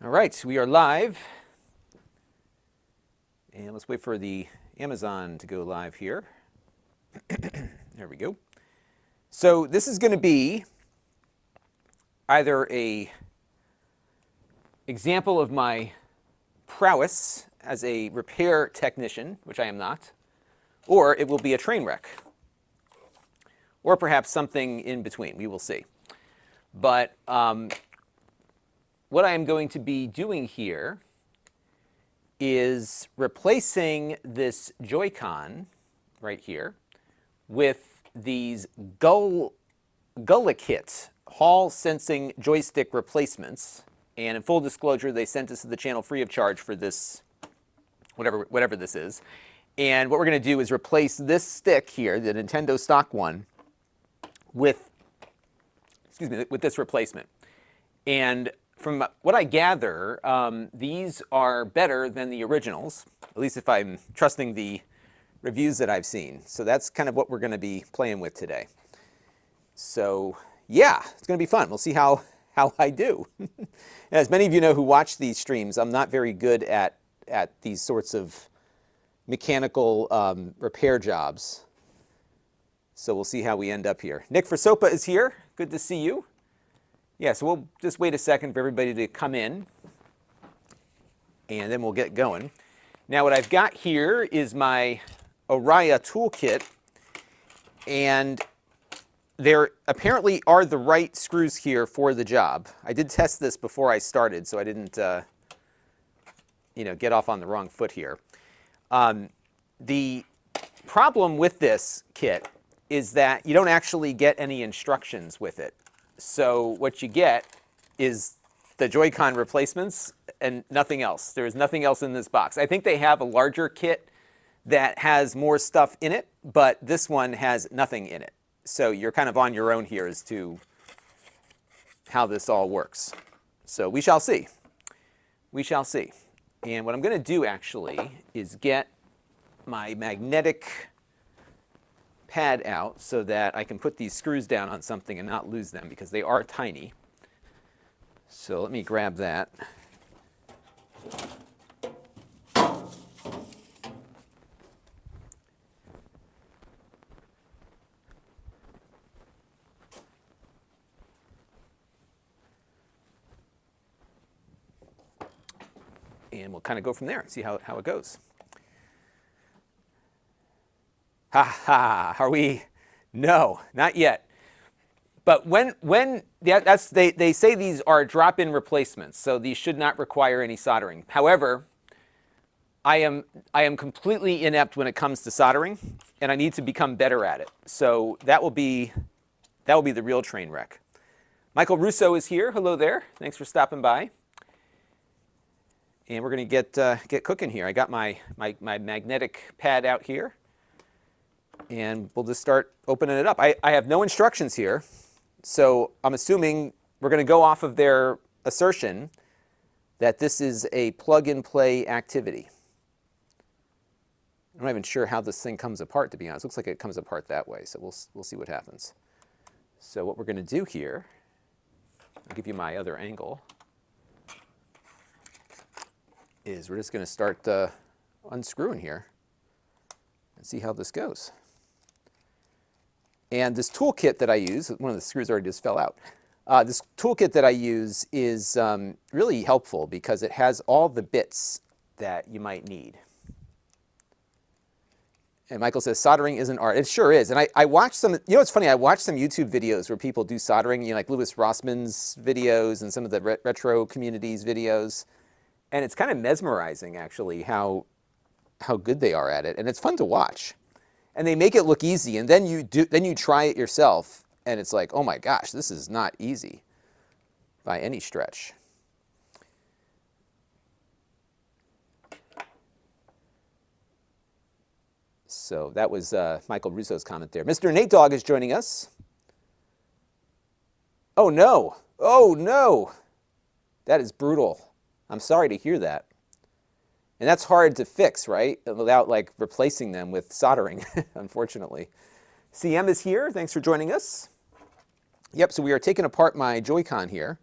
All right, we are live. And let's wait for the Amazon to go live here. There we go. So this is going to be either a example of my prowess as a repair technician, which I am not, or it will be a train wreck, or perhaps something in between. We will see. But what I am going to be doing here is replacing this JoyCon right here with these Gulikit Hall sensing joystick replacements. And in full disclosure, they sent this to the channel free of charge for this, whatever this is. And what we're going to do is replace this stick here, the Nintendo stock one, with this replacement. And from what I gather, these are better than the originals, at least if I'm trusting the reviews that I've seen. So that's kind of what we're going to be playing with today. So yeah, it's going to be fun. We'll see how I do. As many of you know who watch these streams, I'm not very good at these sorts of mechanical repair jobs. So we'll see how we end up here. Nick Forsopa is here. Good to see you. Yeah, so we'll just wait a second for everybody to come in, and then we'll get going. Now what I've got here is my Oriya toolkit, and there apparently are the right screws here for the job. I did test this before I started, so I didn't get off on the wrong foot here. The problem with this kit is that you don't actually get any instructions with it. So what you get is the JoyCon replacements and nothing else. There is nothing else in this box. I think they have a larger kit that has more stuff in it, but this one has nothing in it. So you're kind of on your own here as to how this all works. So we shall see. We shall see. And what I'm going to do actually is get my magnetic pad out so that I can put these screws down on something and not lose them because they are tiny. So let me grab that. And we'll kind of go from there and see how it goes. Ha ha, are we? No, not yet. But they say these are drop-in replacements, so these should not require any soldering. However, I am completely inept when it comes to soldering, and I need to become better at it. So that will be the real train wreck. Michael Russo is here. Hello there. Thanks for stopping by. And we're going to get cooking here. I got my magnetic pad out here. And we'll just start opening it up. I have no instructions here, so I'm assuming we're going to go off of their assertion that this is a plug-and-play activity. I'm not even sure how this thing comes apart, to be honest. It looks like it comes apart that way, so we'll see what happens. So what we're going to do here, I'll give you my other angle, is we're just going to start unscrewing here and see how this goes. And this toolkit that I use, one of the screws already just fell out. This toolkit that I use is really helpful because it has all the bits that you might need. And Michael says, soldering isn't art. It sure is. And I watched some, it's funny, I watched some YouTube videos where people do soldering, like Louis Rossman's videos and some of the retro communities videos. And it's kind of mesmerizing, actually, how good they are at it. And it's fun to watch. And they make it look easy, and then you try it yourself, and it's like, oh my gosh, this is not easy by any stretch. So that was Michael Russo's comment there. Mr. Nate Dogg is joining us. Oh no, oh no, that is brutal. I'm sorry to hear that. And that's hard to fix, right? Without like replacing them with soldering, unfortunately. CM is here. Thanks for joining us. Yep, so we are taking apart my JoyCon here.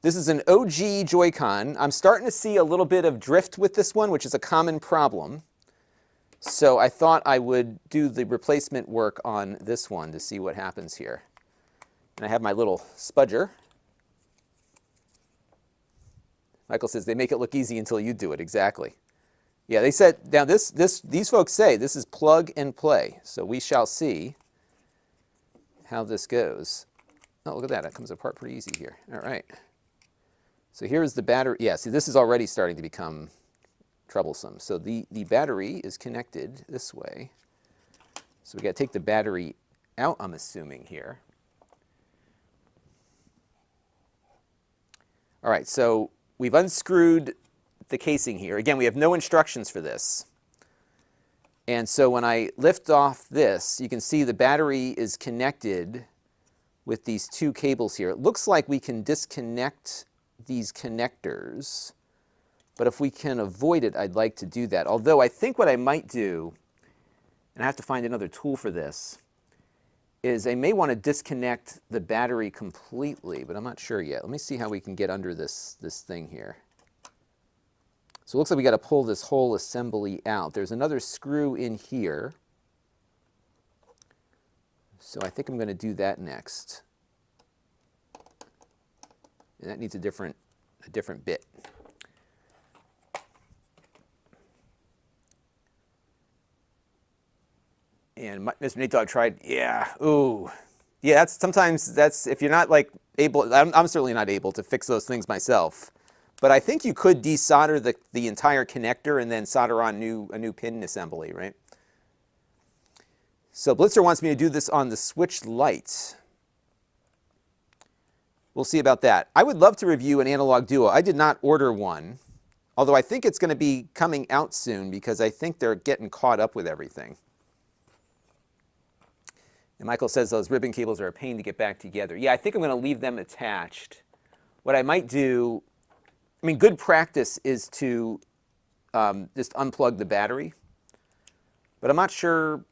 This is an OG JoyCon. I'm starting to see a little bit of drift with this one, which is a common problem. So I thought I would do the replacement work on this one to see what happens here. And I have my little spudger. Michael says they make it look easy until you do it. Exactly. Yeah, they said, now these folks say this is plug and play. So we shall see how this goes. Oh, look at that. It comes apart pretty easy here. All right. So here's the battery. Yeah, see, this is already starting to become troublesome. So the battery is connected this way. So we got to take the battery out, I'm assuming, here. All right, so we've unscrewed the casing here. Again, we have no instructions for this. And so when I lift off this, you can see the battery is connected with these two cables here. It looks like we can disconnect these connectors, but if we can avoid it, I'd like to do that. Although I think what I might do, and I have to find another tool for this, is I may want to disconnect the battery completely, but I'm not sure yet. Let me see how we can get under this thing here. So it looks like we got to pull this whole assembly out. There's another screw in here. So I think I'm going to do that next. And that needs a different bit. And Mr. Nate Dog tried, yeah, ooh. Yeah, sometimes that's, if you're not like able, I'm certainly not able to fix those things myself. But I think you could desolder the entire connector and then solder on a new pin assembly, right? So Blitzer wants me to do this on the switch light. We'll see about that. I would love to review an Analog Duo. I did not order one, although I think it's going to be coming out soon because I think they're getting caught up with everything. And Michael says those ribbon cables are a pain to get back together. Yeah, I think I'm going to leave them attached. What I might do, I mean, good practice is to just unplug the battery, but I'm not sure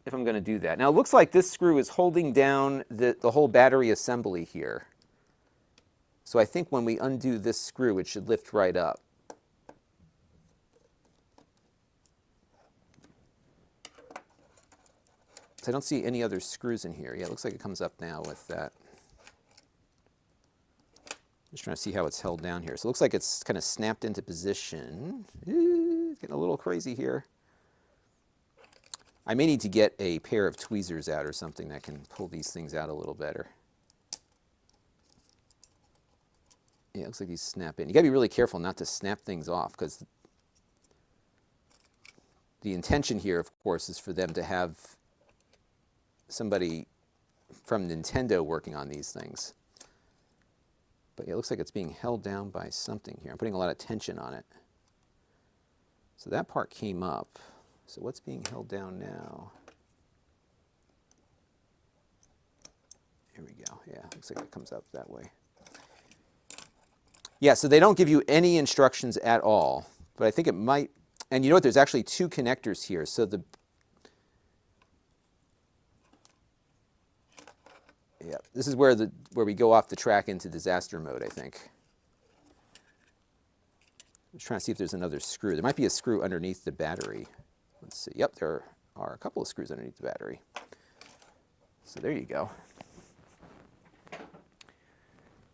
if I'm going to do that. Now, it looks like this screw is holding down the whole battery assembly here. So I think when we undo this screw, it should lift right up. So I don't see any other screws in here. Yeah, it looks like it comes up now with that. Just trying to see how it's held down here. So it looks like it's kind of snapped into position. It's getting a little crazy here. I may need to get a pair of tweezers out or something that can pull these things out a little better. Yeah, it looks like these snap in. You got to be really careful not to snap things off because the intention here, of course, is for them to have somebody from Nintendo working on these things. But yeah, it looks like it's being held down by something here. I'm putting a lot of tension on it. So that part came up. So what's being held down now? Here we go. Yeah, looks like it comes up that way. Yeah, so they don't give you any instructions at all, but I think it might, and you know what, there's actually two connectors here. So yeah, this is where we go off the track into disaster mode, I think. I'm just trying to see if there's another screw. There might be a screw underneath the battery. Let's see. Yep, there are a couple of screws underneath the battery. So there you go.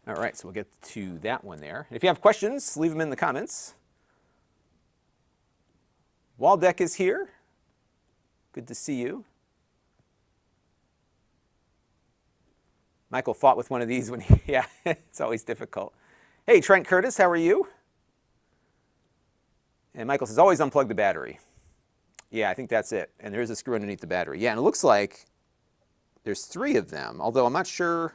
All right, so we'll get to that one there. If you have questions, leave them in the comments. Waldeck is here. Good to see you. Michael fought with one of these when he, yeah, it's always difficult. Hey, Trent Curtis, how are you? And Michael says, always unplug the battery. Yeah, I think that's it. And there's a screw underneath the battery. Yeah, and it looks like there's 3 of them, although I'm not sure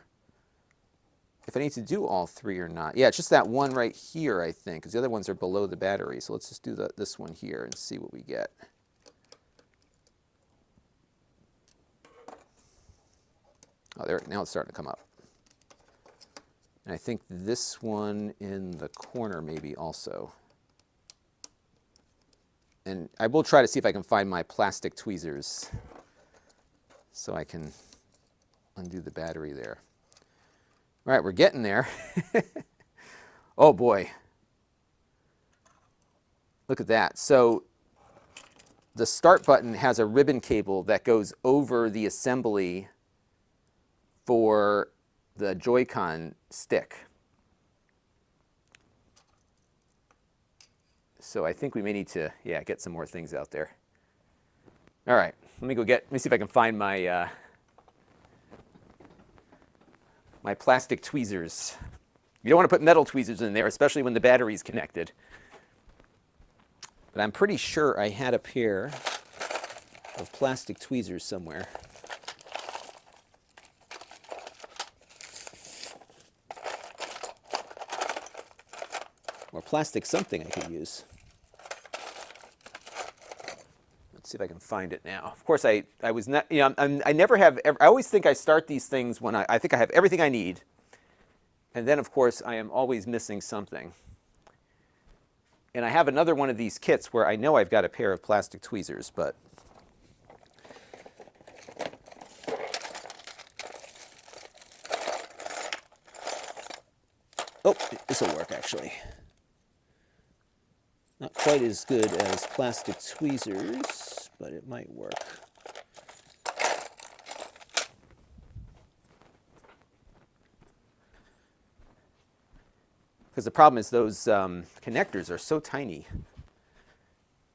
if I need to do all 3 or not. Yeah, it's just that one right here, I think, because the other ones are below the battery. So let's just do this one here and see what we get. Oh, there, now it's starting to come up. And I think this one in the corner maybe also. And I will try to see if I can find my plastic tweezers so I can undo the battery there. All right, we're getting there. Oh boy. Look at that. So the start button has a ribbon cable that goes over the assembly for the JoyCon stick. So I think we may need to, yeah, get some more things out there. All right, let me see if I can find my my plastic tweezers. You don't want to put metal tweezers in there, especially when the battery's connected. But I'm pretty sure I had a pair of plastic tweezers somewhere. Or plastic something I could use. Let's see if I can find it now. Of course, I was not, you know, I never have, I always think I start these things when I think I have everything I need. And then, of course, I am always missing something. And I have another one of these kits where I know I've got a pair of plastic tweezers, but oh, this will work actually. Not quite as good as plastic tweezers, but it might work. Because the problem is those connectors are so tiny.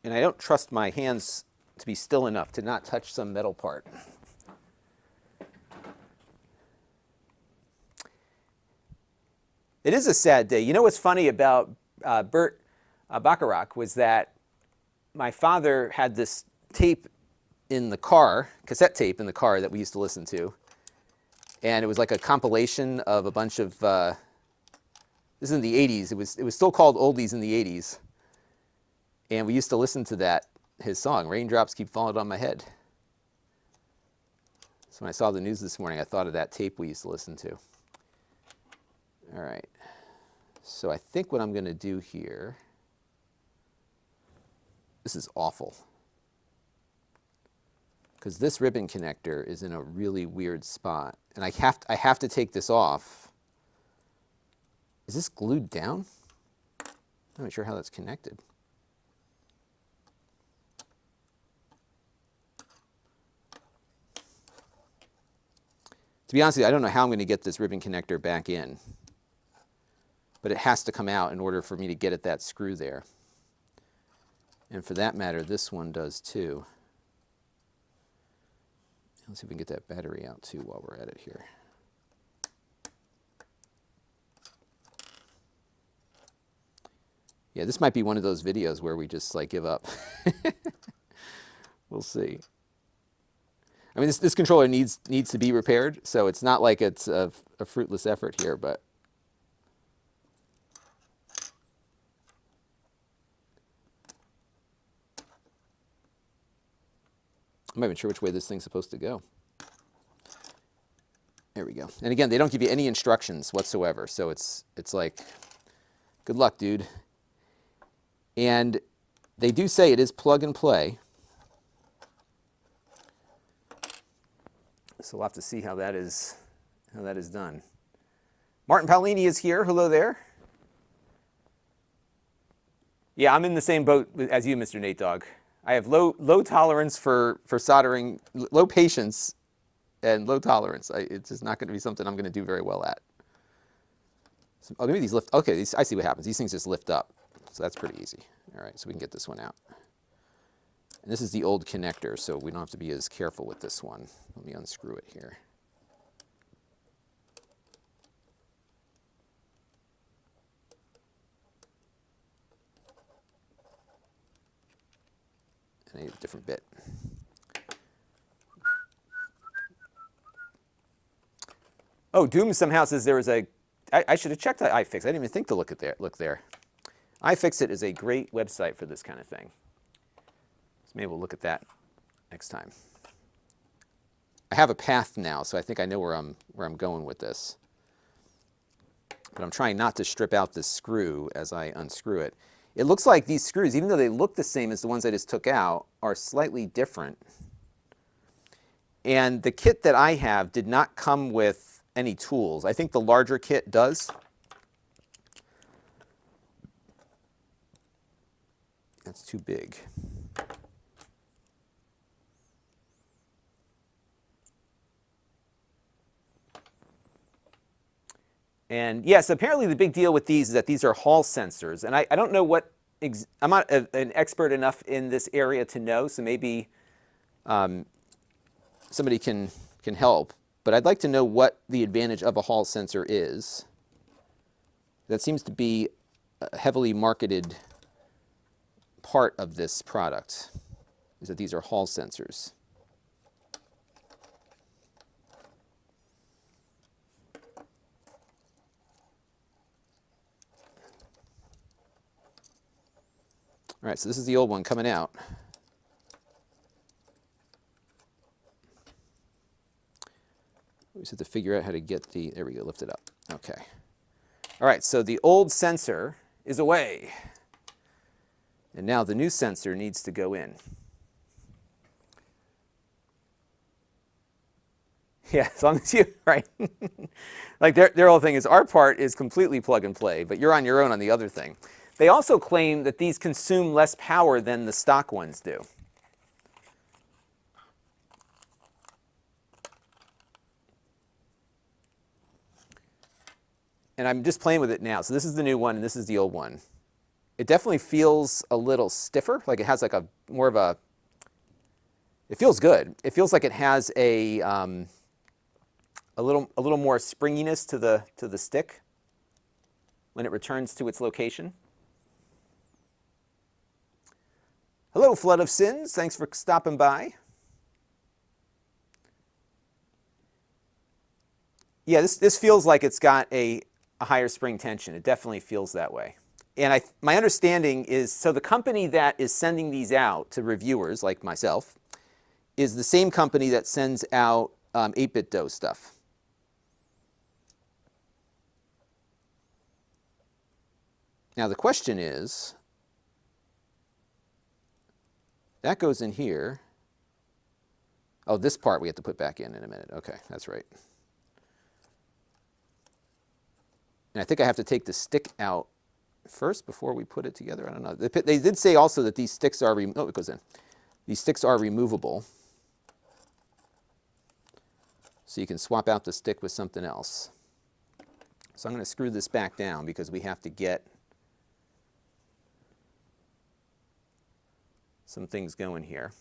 And I don't trust my hands to be still enough to not touch some metal part. It is a sad day. You know what's funny about Burt Bacharach was that my father had this tape in the car, cassette tape in the car that we used to listen to. And it was like a compilation of a bunch of, this is in the 80s. It was still called Oldies in the 80s. And we used to listen to that, his song, Raindrops Keep Falling on My Head. So when I saw the news this morning, I thought of that tape we used to listen to. All right. So I think what I'm going to do here, this is awful. Because this ribbon connector is in a really weird spot. And I have to take this off. Is this glued down? I'm not sure how that's connected. To be honest with you, I don't know how I'm going to get this ribbon connector back in. But it has to come out in order for me to get at that screw there. And for that matter, this one does too. Let's see if we can get that battery out too while we're at it here. Yeah, this might be one of those videos where we just like give up. We'll see. I mean, this controller needs to be repaired, so it's not like it's a fruitless effort here, but I'm not even sure which way this thing's supposed to go. There we go. And again, they don't give you any instructions whatsoever, so it's like, good luck, dude. And they do say it is plug and play. So we'll have to see how that is done. Martin Paolini is here. Hello there. Yeah, I'm in the same boat as you, Mr. Nate Dogg. I have low tolerance for soldering, low patience and low tolerance. It's just not going to be something I'm going to do very well at. So, oh, maybe these lift. Okay, I see what happens. These things just lift up. So that's pretty easy. All right, so we can get this one out. And this is the old connector, so we don't have to be as careful with this one. Let me unscrew it here. And I need a different bit. Oh, Doom somehow says there was a... I should have checked that iFix. I didn't even think to look there. iFixit is a great website for this kind of thing. So maybe we'll look at that next time. I have a path now, so I think I know where I'm going with this. But I'm trying not to strip out this screw as I unscrew it. It looks like these screws, even though they look the same as the ones I just took out, are slightly different. And the kit that I have did not come with any tools. I think the larger kit does. That's too big. And yes, apparently the big deal with these is that these are Hall sensors. And I don't know what, I'm not an expert enough in this area to know, so maybe somebody can help. But I'd like to know what the advantage of a Hall sensor is. That seems to be a heavily marketed part of this product, is that these are Hall sensors. All right, so this is the old one coming out. We just have to figure out how to get the, there we go, lift it up. Okay. All right, so the old sensor is away. And now the new sensor needs to go in. Yeah, as long as you, right. Like their whole thing is our part is completely plug and play, but you're on your own on the other thing. They also claim that these consume less power than the stock ones do. And I'm just playing with it now. So this is the new one, and this is the old one. It definitely feels a little stiffer, like it has like a more of a, it feels good. It feels like it has a little more springiness to the stick when it returns to its location. Hello, Flood of Sins. Thanks for stopping by. Yeah, this feels like it's got a higher spring tension. It definitely feels that way. And my understanding is, so the company that is sending these out to reviewers like myself is the same company that sends out 8-bit DOE stuff. Now the question is, that goes in here. Oh, this part we have to put back in a minute. Okay, that's right. And I think I have to take the stick out first before we put it together. I don't know. They did say also that these sticks are, oh, it goes in. These sticks are removable. So you can swap out the stick with something else. So I'm going to screw this back down because we have to get some things going here.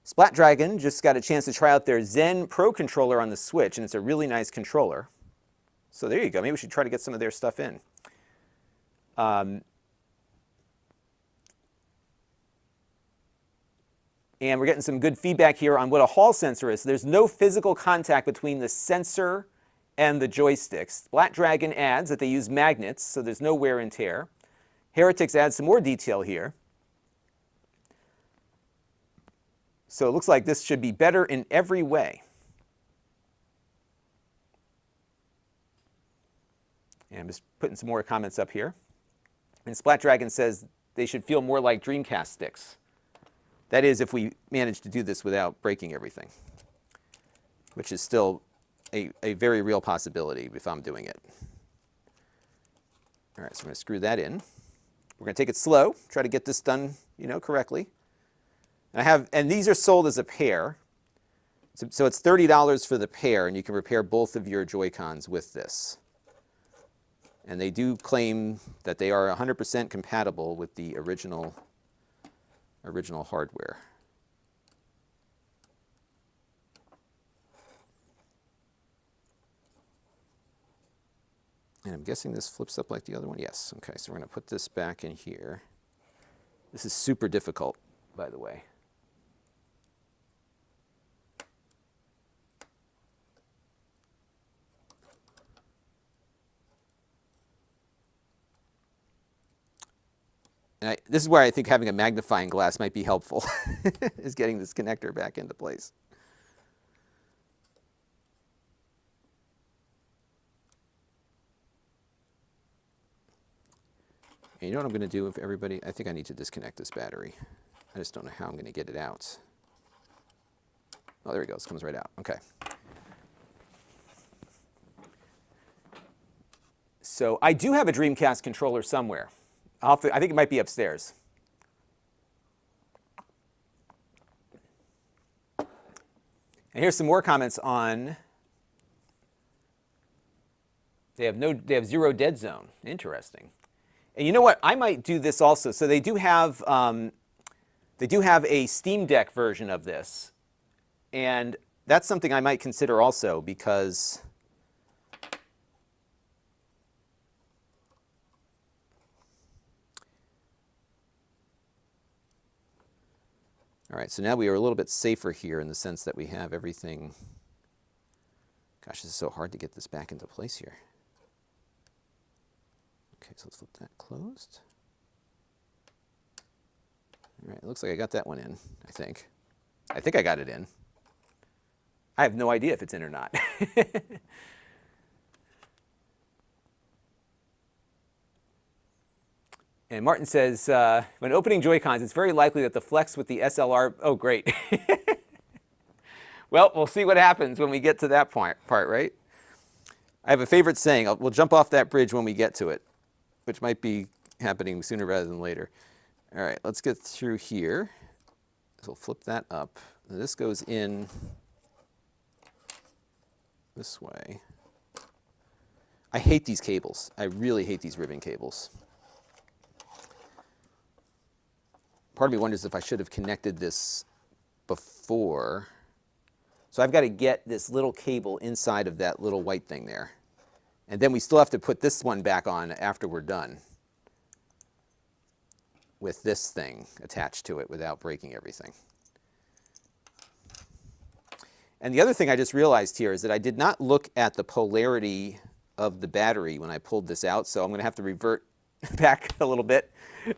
Splat Dragon just got a chance to try out their Zen Pro controller on the Switch, and it's a really nice controller. So there you go. Maybe we should try to get some of their stuff in. And we're getting some good feedback here on what a Hall sensor is. There's no physical contact between the sensor and the joysticks. Splat Dragon adds that they use magnets, so there's no wear and tear. Heretics adds some more detail here. So it looks like this should be better in every way. And I'm just putting some more comments up here. And Splat Dragon says they should feel more like Dreamcast sticks. That is, if we manage to do this without breaking everything, which is still a very real possibility if I'm doing it. All right, so I'm going to screw that in. We're going to take it slow, try to get this done, correctly. And these are sold as a pair. So it's $30 for the pair, and you can repair both of your Joy-Cons with this. And they do claim that they are 100% compatible with the original hardware. And I'm guessing this flips up like the other one. Yes. Okay, so we're going to put this back in here. This is super difficult, by the way. And this is where I think having a magnifying glass might be helpful, is getting this connector back into place. And you know what I'm going to do with everybody? I think I need to disconnect this battery. I just don't know how I'm going to get it out. Oh, there it goes. It comes right out. Okay. So I do have a Dreamcast controller somewhere. I think it might be upstairs. And here's some more comments on. They have 0 dead zone. Interesting. And you know what? I might do this also. So they do have a Steam Deck version of this, and that's something I might consider also because. All right, so now we are a little bit safer here in the sense that we have everything. Gosh, this is so hard to get this back into place here. Okay, so let's flip that closed. All right, it looks like I got that one in, I think. I think I got it in. I have no idea if it's in or not. And Martin says, when opening Joy-Cons, it's very likely that the flex with the SLR, oh, great. Well, we'll see what happens when we get to that part, right? I have a favorite saying, we'll jump off that bridge when we get to it, which might be happening sooner rather than later. All right, let's get through here. So we'll flip that up. This goes in this way. I hate these cables. I really hate these ribbon cables. Part of me wonders if I should have connected this before. So I've got to get this little cable inside of that little white thing there. And then we still have to put this one back on after we're done with this thing attached to it without breaking everything. And the other thing I just realized here is that I did not look at the polarity of the battery when I pulled this out, so I'm going to have to revert back a little bit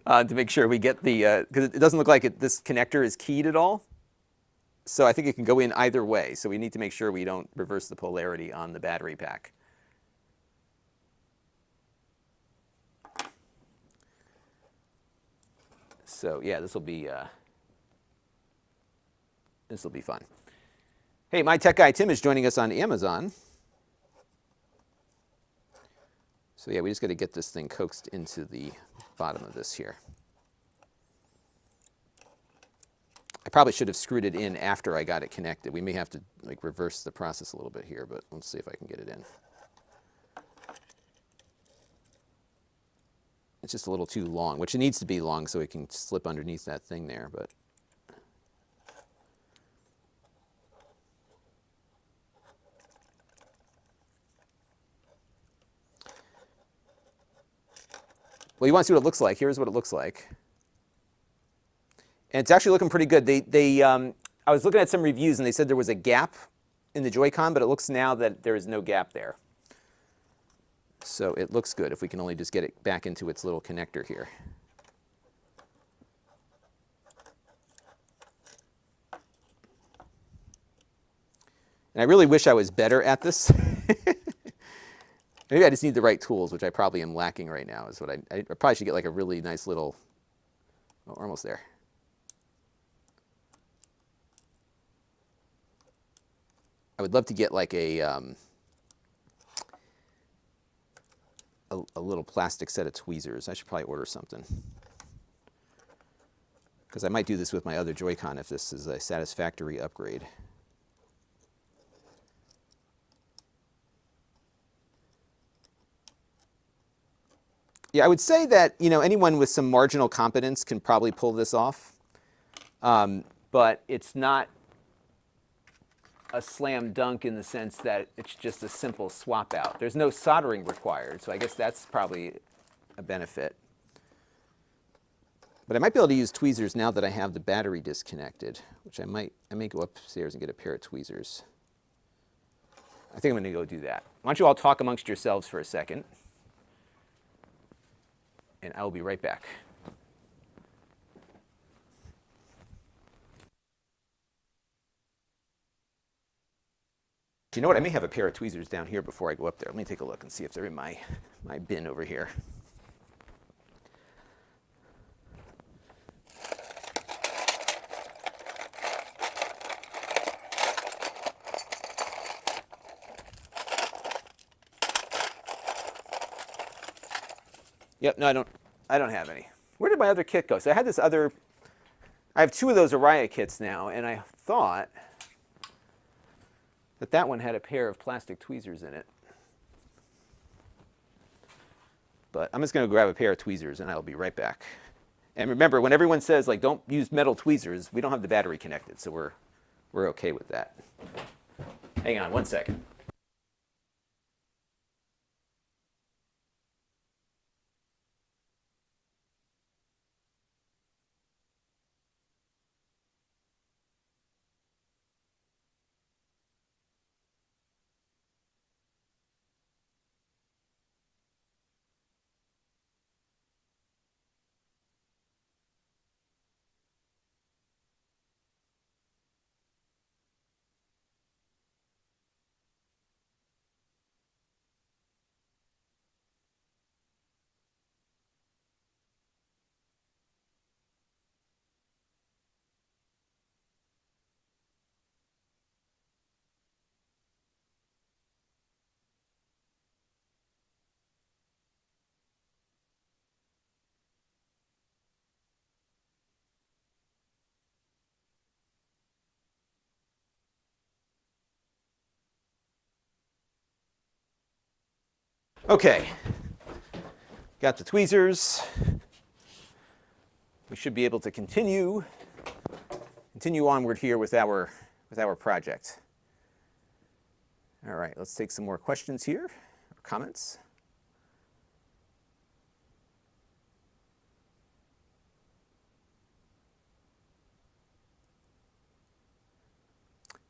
to make sure we get the, because it doesn't look like this connector is keyed at all. So I think it can go in either way, so we need to make sure we don't reverse the polarity on the battery pack. So yeah, this will be fun. Hey, my tech guy Tim is joining us on Amazon. So yeah, we just got to get this thing coaxed into the bottom of this here. I probably should have screwed it in after I got it connected. We may have to like reverse the process a little bit here, but let's see if I can get it in. It's just a little too long, which it needs to be long so it can slip underneath that thing there, but. Well, you want to see what it looks like. Here's what it looks like. And it's actually looking pretty good. I was looking at some reviews and they said there was a gap in the Joy-Con, but it looks now that there is no gap there. So it looks good if we can only just get it back into its little connector here. And I really wish I was better at this. Maybe I just need the right tools, which I probably am lacking right now, is what I probably should get like a really nice little, oh, we're almost there. I would love to get like a little plastic set of tweezers. I should probably order something. Because I might do this with my other Joy-Con if this is a satisfactory upgrade. Yeah, I would say that, you know, anyone with some marginal competence can probably pull this off. But it's not a slam dunk in the sense that it's just a simple swap out. There's no soldering required, so I guess that's probably a benefit. But I might be able to use tweezers now that I have the battery disconnected, which I may go upstairs and get a pair of tweezers. I think I'm going to go do that. Why don't you all talk amongst yourselves for a second, and I will be right back. You know what? I may have a pair of tweezers down here before I go up there. Let me take a look and see if they're in my bin over here. Yep, no, I don't have any. Where did my other kit go? So I had this other, I have 2 of those Araya kits now, and I thought that that one had a pair of plastic tweezers in it. But I'm just going to grab a pair of tweezers, and I'll be right back. And remember, when everyone says, like, don't use metal tweezers, we don't have the battery connected, so we're okay with that. Hang on 1 second. Okay, got the tweezers. We should be able to continue onward here with our project. All right, let's take some more questions here, or comments.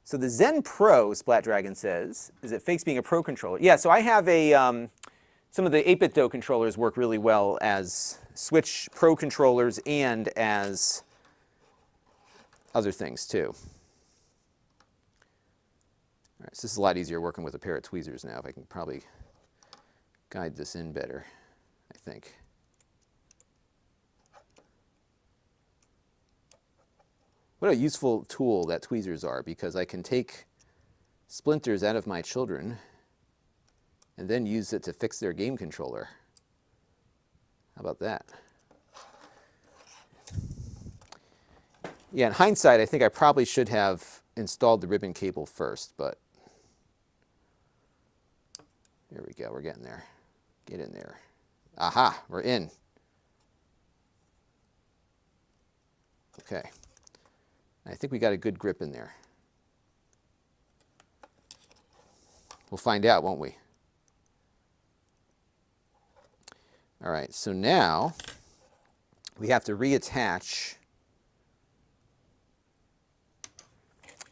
So the Zen Pro, Splat Dragon says, is it fakes being a Pro controller? Yeah, so I have a, some of the 8-bit Do controllers work really well as Switch Pro controllers and as other things too. All right, so this is a lot easier working with a pair of tweezers now. If I can probably guide this in better, I think. What a useful tool that tweezers are, because I can take splinters out of my children and then use it to fix their game controller. How about that? Yeah, in hindsight, I think I probably should have installed the ribbon cable first, but there we go, we're getting there. Get in there. Aha, we're in. Okay. I think we got a good grip in there. We'll find out, won't we? All right, so now we have to reattach.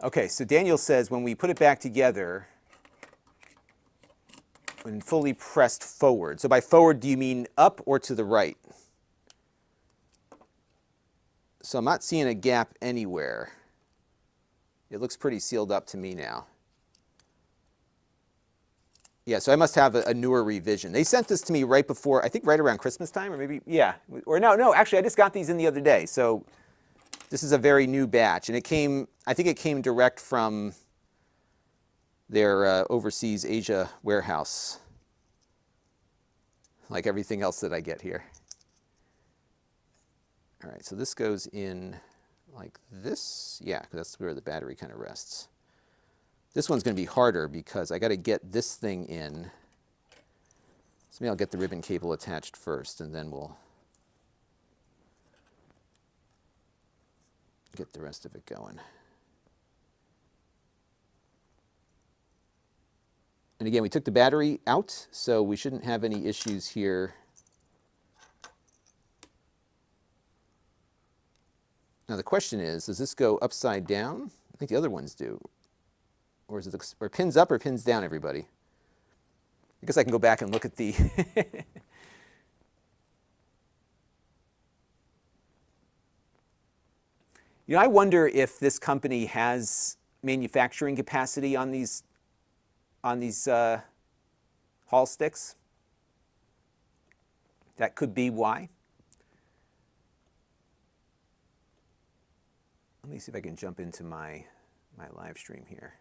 Okay, so Daniel says when we put it back together, when fully pressed forward. So by forward, do you mean up or to the right? So I'm not seeing a gap anywhere. It looks pretty sealed up to me now. Yeah, so I must have a newer revision. They sent this to me right before, I think right around Christmas time, or maybe, yeah. Or no, actually I just got these in the other day. So this is a very new batch. And it came, I think it came direct from their overseas Asia warehouse, like everything else that I get here. All right, so this goes in like this. Yeah, because that's where the battery kind of rests. This one's going to be harder because I got to get this thing in. So maybe I'll get the ribbon cable attached first, and then we'll get the rest of it going. And again, we took the battery out, so we shouldn't have any issues here. Now the question is, does this go upside down? I think the other ones do. Or is it or pins up or pins down, everybody? I guess I can go back and look at the You know, I wonder if this company has manufacturing capacity on these Hall sticks. That could be why. Let me see if I can jump into my live stream here.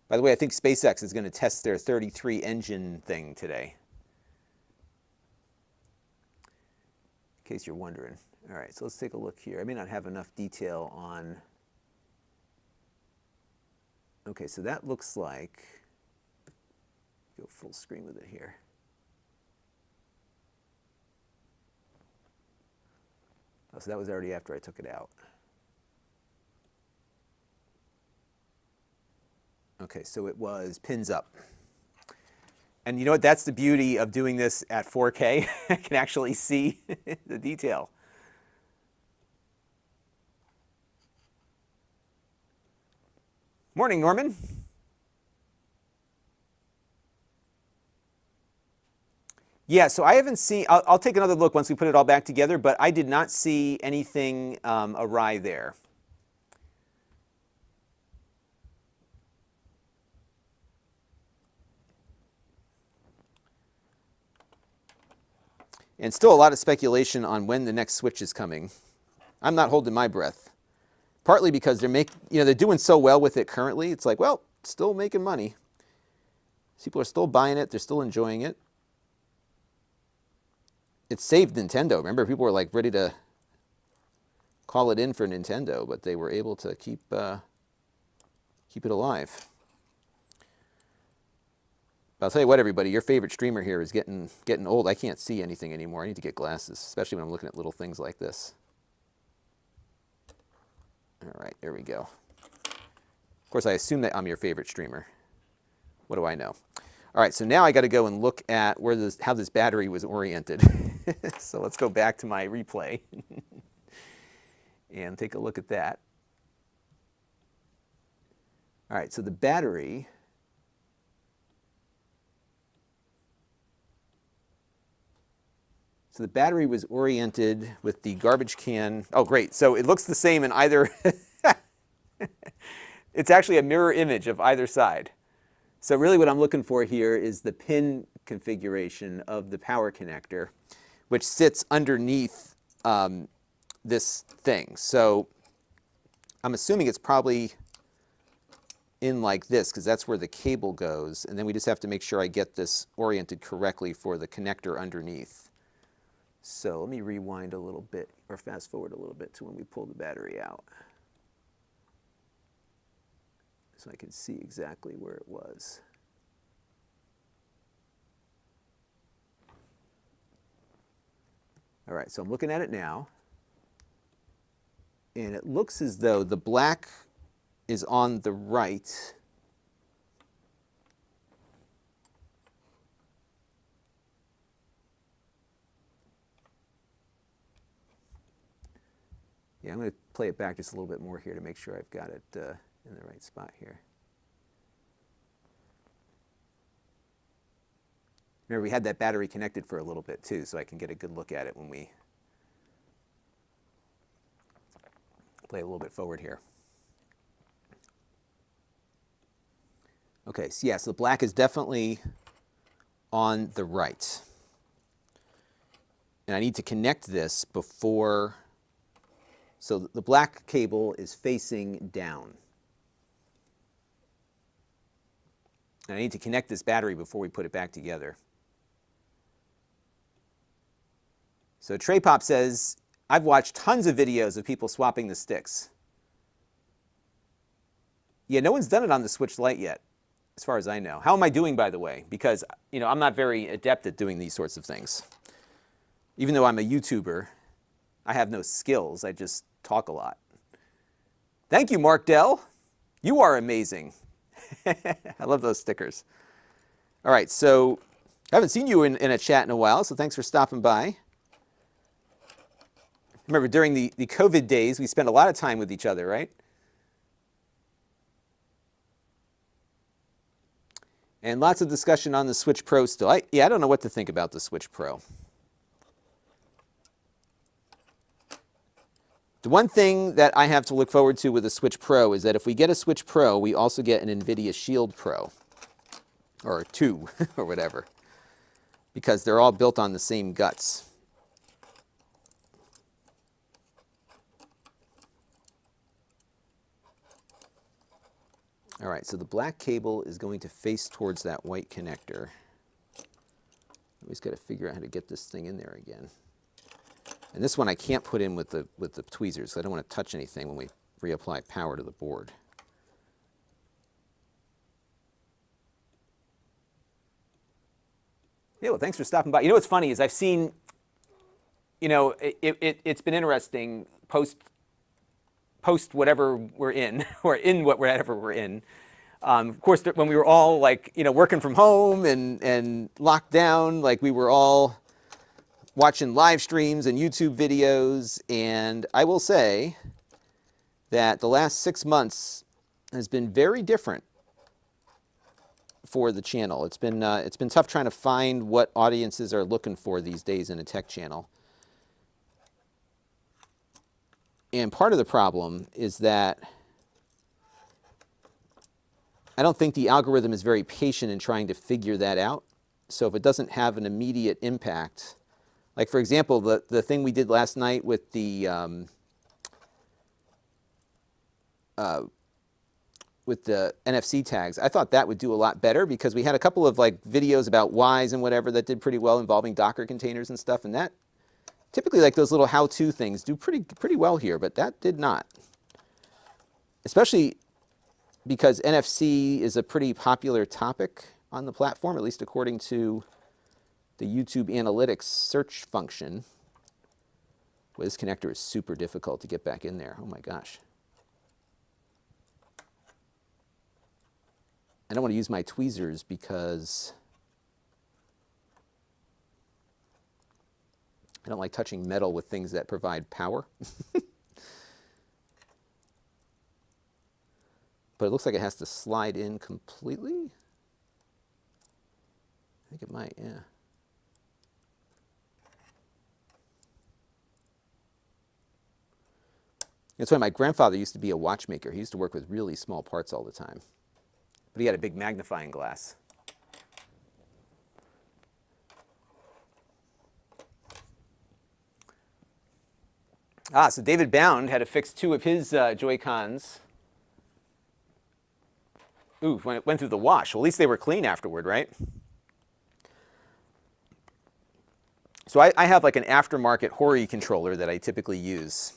By the way, I think SpaceX is going to test their 33 engine thing today. In case you're wondering. All right, so let's take a look here. I may not have enough detail on... Okay, so that looks like... Go full screen with it here. Oh, so that was already after I took it out. Okay, so it was pins up. And you know what? That's the beauty of doing this at 4K. I can actually see the detail. Morning, Norman. Yeah, so I haven't seen, I'll take another look once we put it all back together, but I did not see anything awry there. And still a lot of speculation on when the next Switch is coming. I'm not holding my breath. Partly because they're doing so well with it currently. It's like, well, still making money. People are still buying it. They're still enjoying it. It saved Nintendo. Remember, people were like ready to call it in for Nintendo, but they were able to keep it alive. But I'll tell you what, everybody, your favorite streamer here is getting old. I can't see anything anymore. I need to get glasses, especially when I'm looking at little things like this. All right, there we go. Of course, I assume that I'm your favorite streamer. What do I know? All right, so now I got to go and look at how this battery was oriented. So let's go back to my replay and take a look at that. All right, so the battery... So the battery was oriented with the garbage can. Oh, great. So it looks the same in either. It's actually a mirror image of either side. So really what I'm looking for here is the pin configuration of the power connector, which sits underneath this thing. So I'm assuming it's probably in like this, because that's where the cable goes. And then we just have to make sure I get this oriented correctly for the connector underneath. So let me rewind a little bit, or fast forward a little bit to when we pull the battery out, so I can see exactly where it was. All right, so I'm looking at it now, and it looks as though the black is on the right. Yeah, I'm going to play it back just a little bit more here to make sure I've got it in the right spot here. Remember, we had that battery connected for a little bit too, so I can get a good look at it when we play a little bit forward here. Okay, so yeah, so the black is definitely on the right. And I need to connect this before... So the black cable is facing down. And I need to connect this battery before we put it back together. So Trey Pop says, I've watched tons of videos of people swapping the sticks. Yeah, no one's done it on the Switch Lite yet, as far as I know. How am I doing, by the way? Because, you know, I'm not very adept at doing these sorts of things. Even though I'm a YouTuber, I have no skills. I just talk a lot. Thank you, Mark Dell. You are amazing. I love those stickers. All right, so I haven't seen you in a chat in a while, so thanks for stopping by. Remember, during the COVID days, we spent a lot of time with each other, right? And lots of discussion on the Switch Pro still. I don't know what to think about the Switch Pro. The one thing that I have to look forward to with the Switch Pro is that if we get a Switch Pro, we also get an NVIDIA Shield Pro, or 2, or whatever, because they're all built on the same guts. All right, so the black cable is going to face towards that white connector. We just got to figure out how to get this thing in there again. And this one I can't put in with the tweezers, so I don't want to touch anything when we reapply power to the board. Yeah, well, thanks for stopping by. You know what's funny is I've seen, you know, it's been interesting post whatever we're in, or in whatever we're in. Of course, when we were all like, you know, working from home and locked down, like we were all watching live streams and YouTube videos. And I will say that the last 6 months has been very different for the channel. It's been tough trying to find what audiences are looking for these days in a tech channel. And part of the problem is that I don't think the algorithm is very patient in trying to figure that out. So if it doesn't have an immediate impact, like for example, the thing we did last night with the NFC tags, I thought that would do a lot better because we had a couple of like videos about whys and whatever that did pretty well involving Docker containers and stuff, and that typically like those little how-to things do pretty well here, but that did not. Especially because NFC is a pretty popular topic on the platform, at least according to the YouTube Analytics search function. Boy, this connector is super difficult to get back in there. Oh my gosh. I don't want to use my tweezers because I don't like touching metal with things that provide power. But it looks like it has to slide in completely. I think it might, yeah. It's funny, my grandfather used to be a watchmaker. He used to work with really small parts all the time. But he had a big magnifying glass. So David Bound had to fix 2 of his JoyCons. Ooh, when it went through the wash. Well, at least they were clean afterward, right? So I have like an aftermarket Hori controller that I typically use.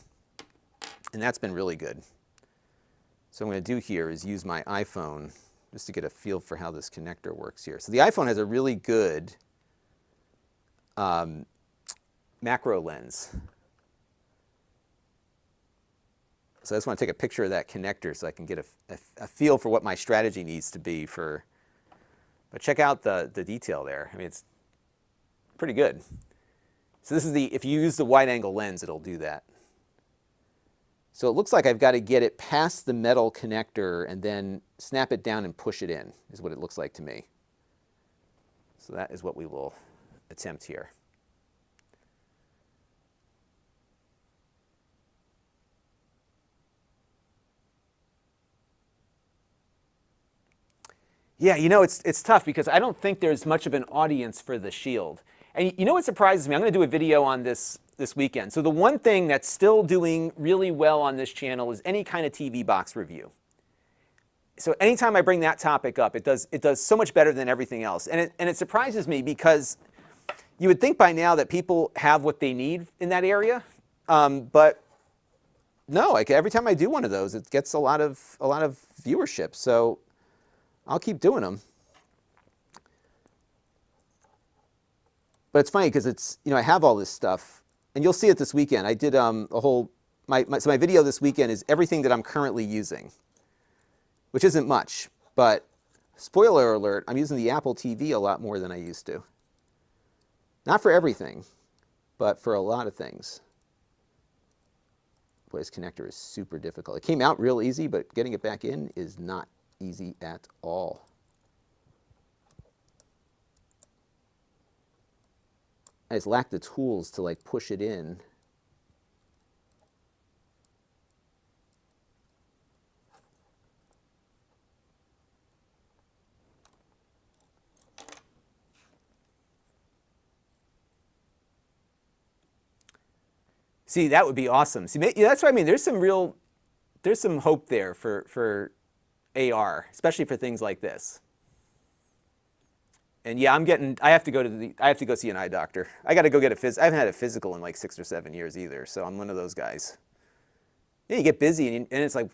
And that's been really good. So what I'm going to do here is use my iPhone just to get a feel for how this connector works here. So the iPhone has a really good macro lens. So I just want to take a picture of that connector so I can get a feel for what my strategy needs to be for, but check out the detail there. I mean, it's pretty good. So this is if you use the wide angle lens, it'll do that. So it looks like I've got to get it past the metal connector and then snap it down and push it in, is what it looks like to me. So that is what we will attempt here. Yeah, you know, it's tough because I don't think there's much of an audience for the Shield. And you know what surprises me? I'm going to do a video on this weekend. So the one thing that's still doing really well on this channel is any kind of TV box review. So anytime I bring that topic up, it does so much better than everything else. And it surprises me because you would think by now that people have what they need in that area, but no. Like every time I do one of those, it gets a lot of viewership. So I'll keep doing them. But it's funny because it's, you know, I have all this stuff, and you'll see it this weekend. I did a whole, so my video this weekend is everything that I'm currently using, which isn't much, but spoiler alert, I'm using the Apple TV a lot more than I used to. Not for everything, but for a lot of things. Boy, this connector is super difficult. It came out real easy, but getting it back in is not easy at all. I just lack the tools to like push it in. See, that would be awesome. See, that's what I mean. There's some hope there for AR, especially for things like this. And yeah, I have to go see an eye doctor. I got to go get I haven't had a physical in like 6 or 7 years either, so I'm one of those guys. Yeah, you get busy, and it's like,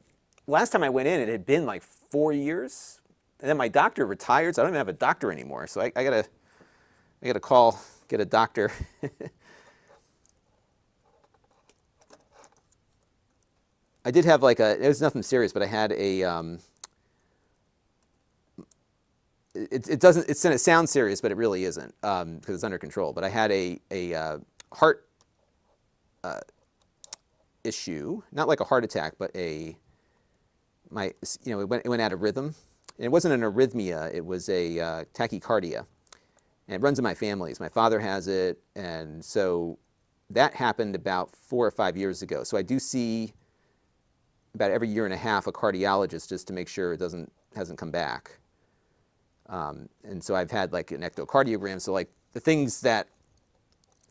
last time I went in, it had been like 4 years, and then my doctor retired, so I don't even have a doctor anymore. So I gotta get a doctor. I did have like it was nothing serious, but I had a, it sounds serious, but it really isn't, because it's under control. But I had a heart issue, not like a heart attack, but it went out of rhythm. And it wasn't an arrhythmia, it was a tachycardia. And it runs in my family. My father has it, and so that happened about 4 or 5 years ago. So I do see about every year and a half a cardiologist just to make sure it hasn't come back. And so I've had like an echocardiogram. So like the things that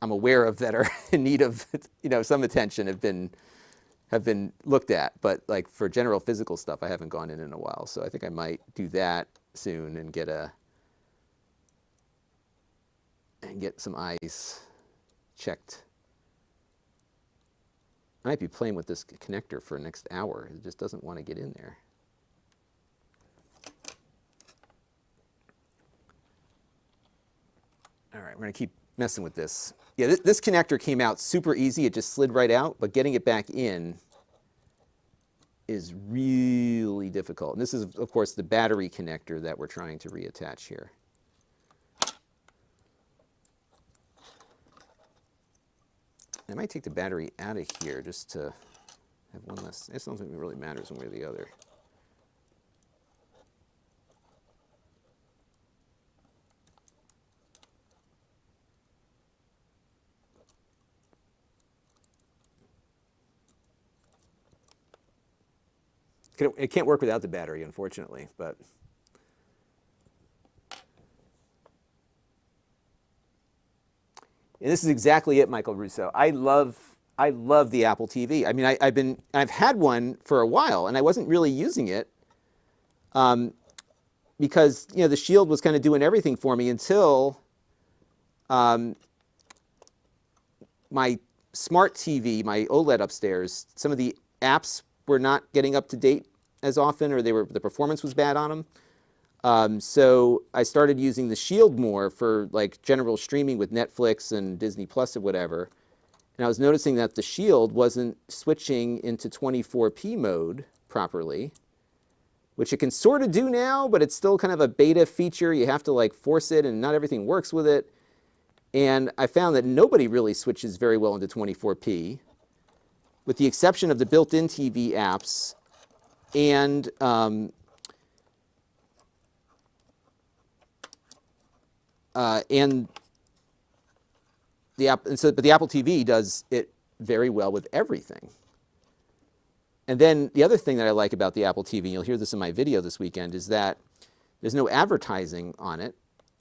I'm aware of that are in need of some attention have been looked at. But like for general physical stuff, I haven't gone in a while. So I think I might do that soon and get some eyes checked. I might be playing with this connector for the next hour. It just doesn't want to get in there. All right, we're going to keep messing with this. Yeah, this connector came out super easy. It just slid right out, but getting it back in is really difficult. And this is, of course, the battery connector that we're trying to reattach here. I might take the battery out of here just to have one less. It doesn't really matters one way or the other. It can't work without the battery, unfortunately, but. And this is exactly it, Michael Russo. I love the Apple TV. I mean, I've had one for a while, and I wasn't really using it because the Shield was kind of doing everything for me until my smart TV, my OLED upstairs. Some of the apps were not getting up to date as often, or the performance was bad on them. So I started using the Shield more for like general streaming with Netflix and Disney Plus or whatever. And I was noticing that the Shield wasn't switching into 24p mode properly, which it can sort of do now, but it's still kind of a beta feature. You have to like force it, and not everything works with it. And I found that nobody really switches very well into 24p, with the exception of the built-in TV apps and the app, but the Apple TV does it very well with everything. And then the other thing that I like about the Apple TV, and you'll hear this in my video this weekend, is that there's no advertising on it.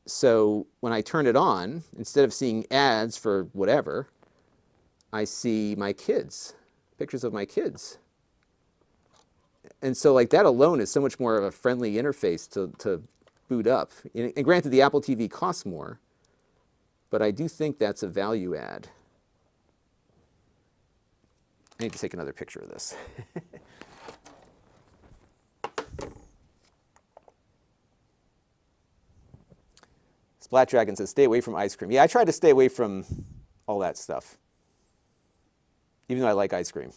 So when I turn it on, instead of seeing ads for whatever, I see my kids, pictures of my kids. And so like that alone is so much more of a friendly interface to boot up. And granted, the Apple TV costs more, but I do think that's a value add. I need to take another picture of this. Splat Dragon says, stay away from ice cream. Yeah, I try to stay away from all that stuff, even though I like ice cream.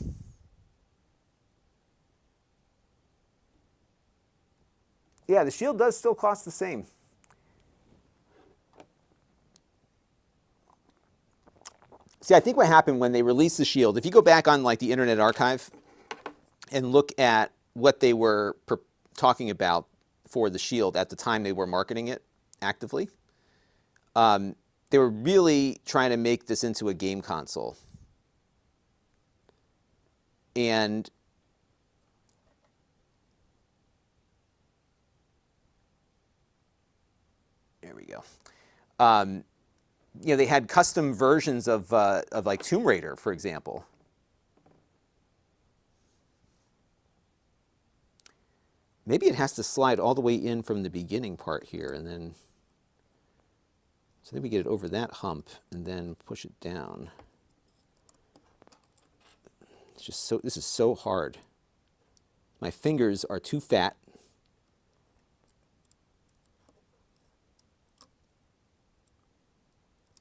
Yeah, the Shield does still cost the same. See, I think what happened when they released the Shield, if you go back on like the Internet Archive and look at what they were talking about for the Shield at the time they were marketing it actively, they were really trying to make this into a game console. And there we go. They had custom versions of like Tomb Raider, for example. Maybe it has to slide all the way in from the beginning part here, and then, so then we get it over that hump and then push it down. It's just so, this is so hard. My fingers are too fat.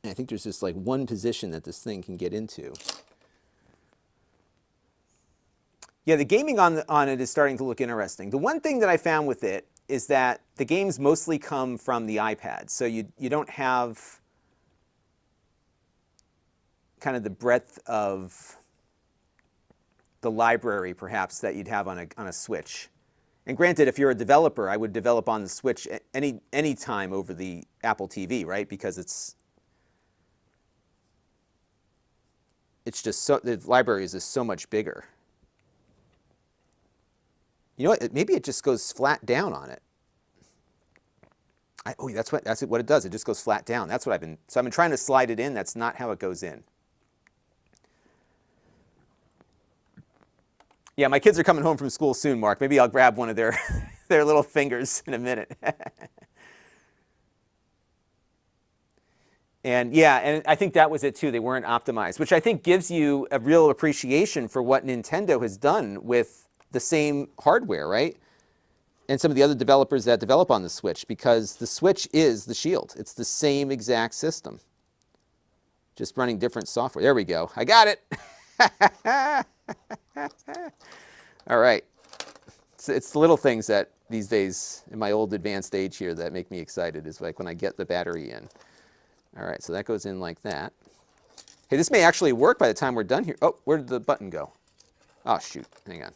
And I think there's just like one position that this thing can get into. Yeah, the gaming on it is starting to look interesting. The one thing that I found with it is that the games mostly come from the iPad. So you don't have kind of the breadth of the library, perhaps, that you'd have on a Switch. And granted, if you're a developer, I would develop on the Switch any time over the Apple TV, right? Because it's just so, the library is just so much bigger. You know what? Maybe it just goes flat down on it. Oh, that's what it does. It just goes flat down. That's what I've been trying to slide it in. That's not how it goes in. Yeah, my kids are coming home from school soon, Mark. Maybe I'll grab one of their their little fingers in a minute. And yeah, and I think that was it too. They weren't optimized, which I think gives you a real appreciation for what Nintendo has done with the same hardware, right? And some of the other developers that develop on the Switch, because the Switch is the Shield. It's the same exact system, just running different software. There we go. I got it. All right. So it's the little things that these days, in my old advanced age here, that make me excited, is like when I get the battery in. All right, so that goes in like that. Hey, this may actually work by the time we're done here. Oh, where did the button go? Oh, shoot. Hang on.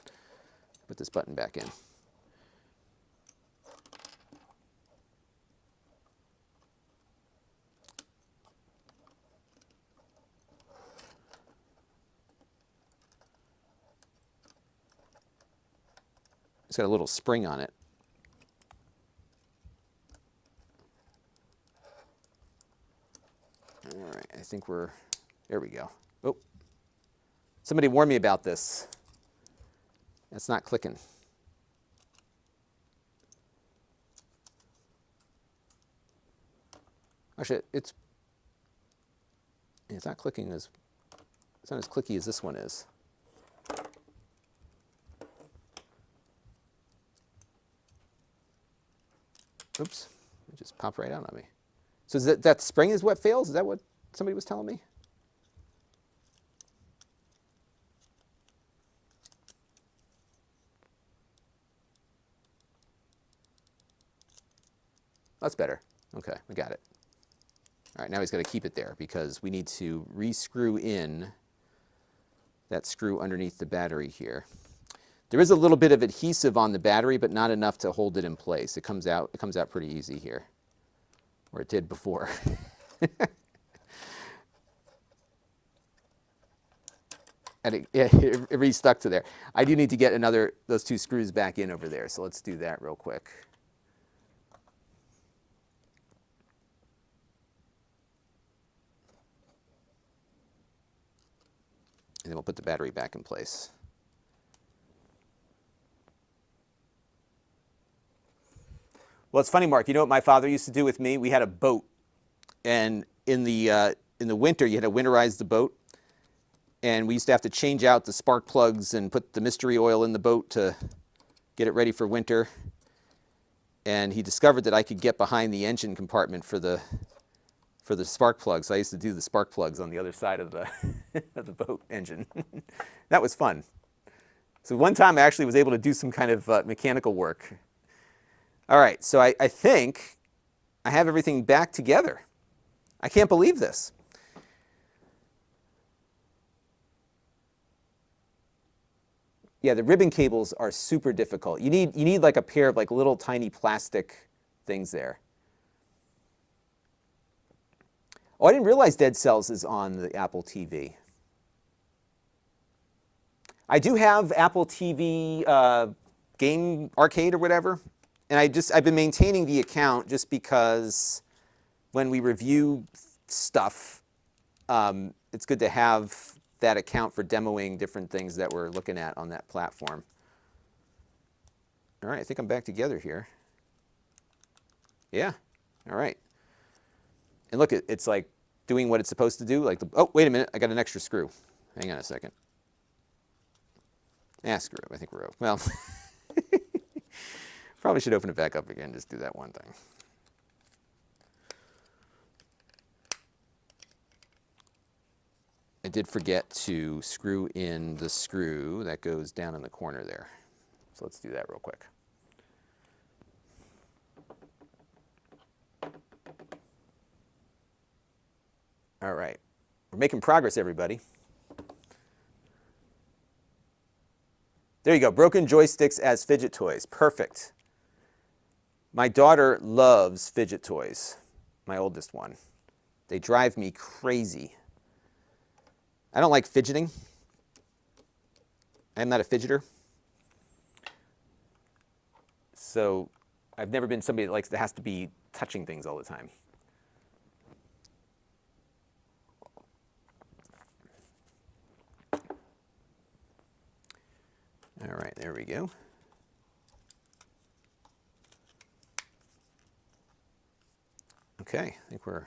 Put this button back in. It's got a little spring on it. All right, I think there we go. Oh, somebody warned me about this. It's not clicking. Actually, it's not clicking it's not as clicky as this one is. Oops, it just popped right out on me. So is that spring is what fails? Is that what somebody was telling me? That's better. Okay, we got it. All right, now he's got to keep it there because we need to re-screw in that screw underneath the battery here. There is a little bit of adhesive on the battery, but not enough to hold it in place. It comes out pretty easy here, or it did before. And it re-stuck to there. I do need to get those two screws back in over there, so let's do that real quick. And then we'll put the battery back in place. Well, it's funny, Mark. You know what my father used to do with me? We had a boat, and in the winter, you had to winterize the boat, and we used to have to change out the spark plugs and put the mystery oil in the boat to get it ready for winter. And he discovered that I could get behind the engine compartment for the spark plugs. I used to do the spark plugs on the other side of the of the boat engine. That was fun. So one time I actually was able to do some kind of mechanical work. All right, so I think I have everything back together. I can't believe this. Yeah, the ribbon cables are super difficult. You need like a pair of like little tiny plastic things there. Oh, I didn't realize Dead Cells is on the Apple TV. I do have Apple TV Game Arcade or whatever, and I've been maintaining the account just because when we review stuff, it's good to have that account for demoing different things that we're looking at on that platform. All right, I think I'm back together here. Yeah, all right. And look, it's like doing what it's supposed to do. Like, oh, wait a minute, I got an extra screw. Hang on a second. Screw it, I think we're, well, probably should open it back up again, just do that one thing. I did forget to screw in the screw that goes down in the corner there. So let's do that real quick. All right, we're making progress, everybody. There you go, broken joysticks as fidget toys. Perfect. My daughter loves fidget toys, my oldest one. They drive me crazy. I don't like fidgeting. I'm not a fidgeter. So I've never been somebody that has to be touching things all the time. All right, there we go. Okay, I think we're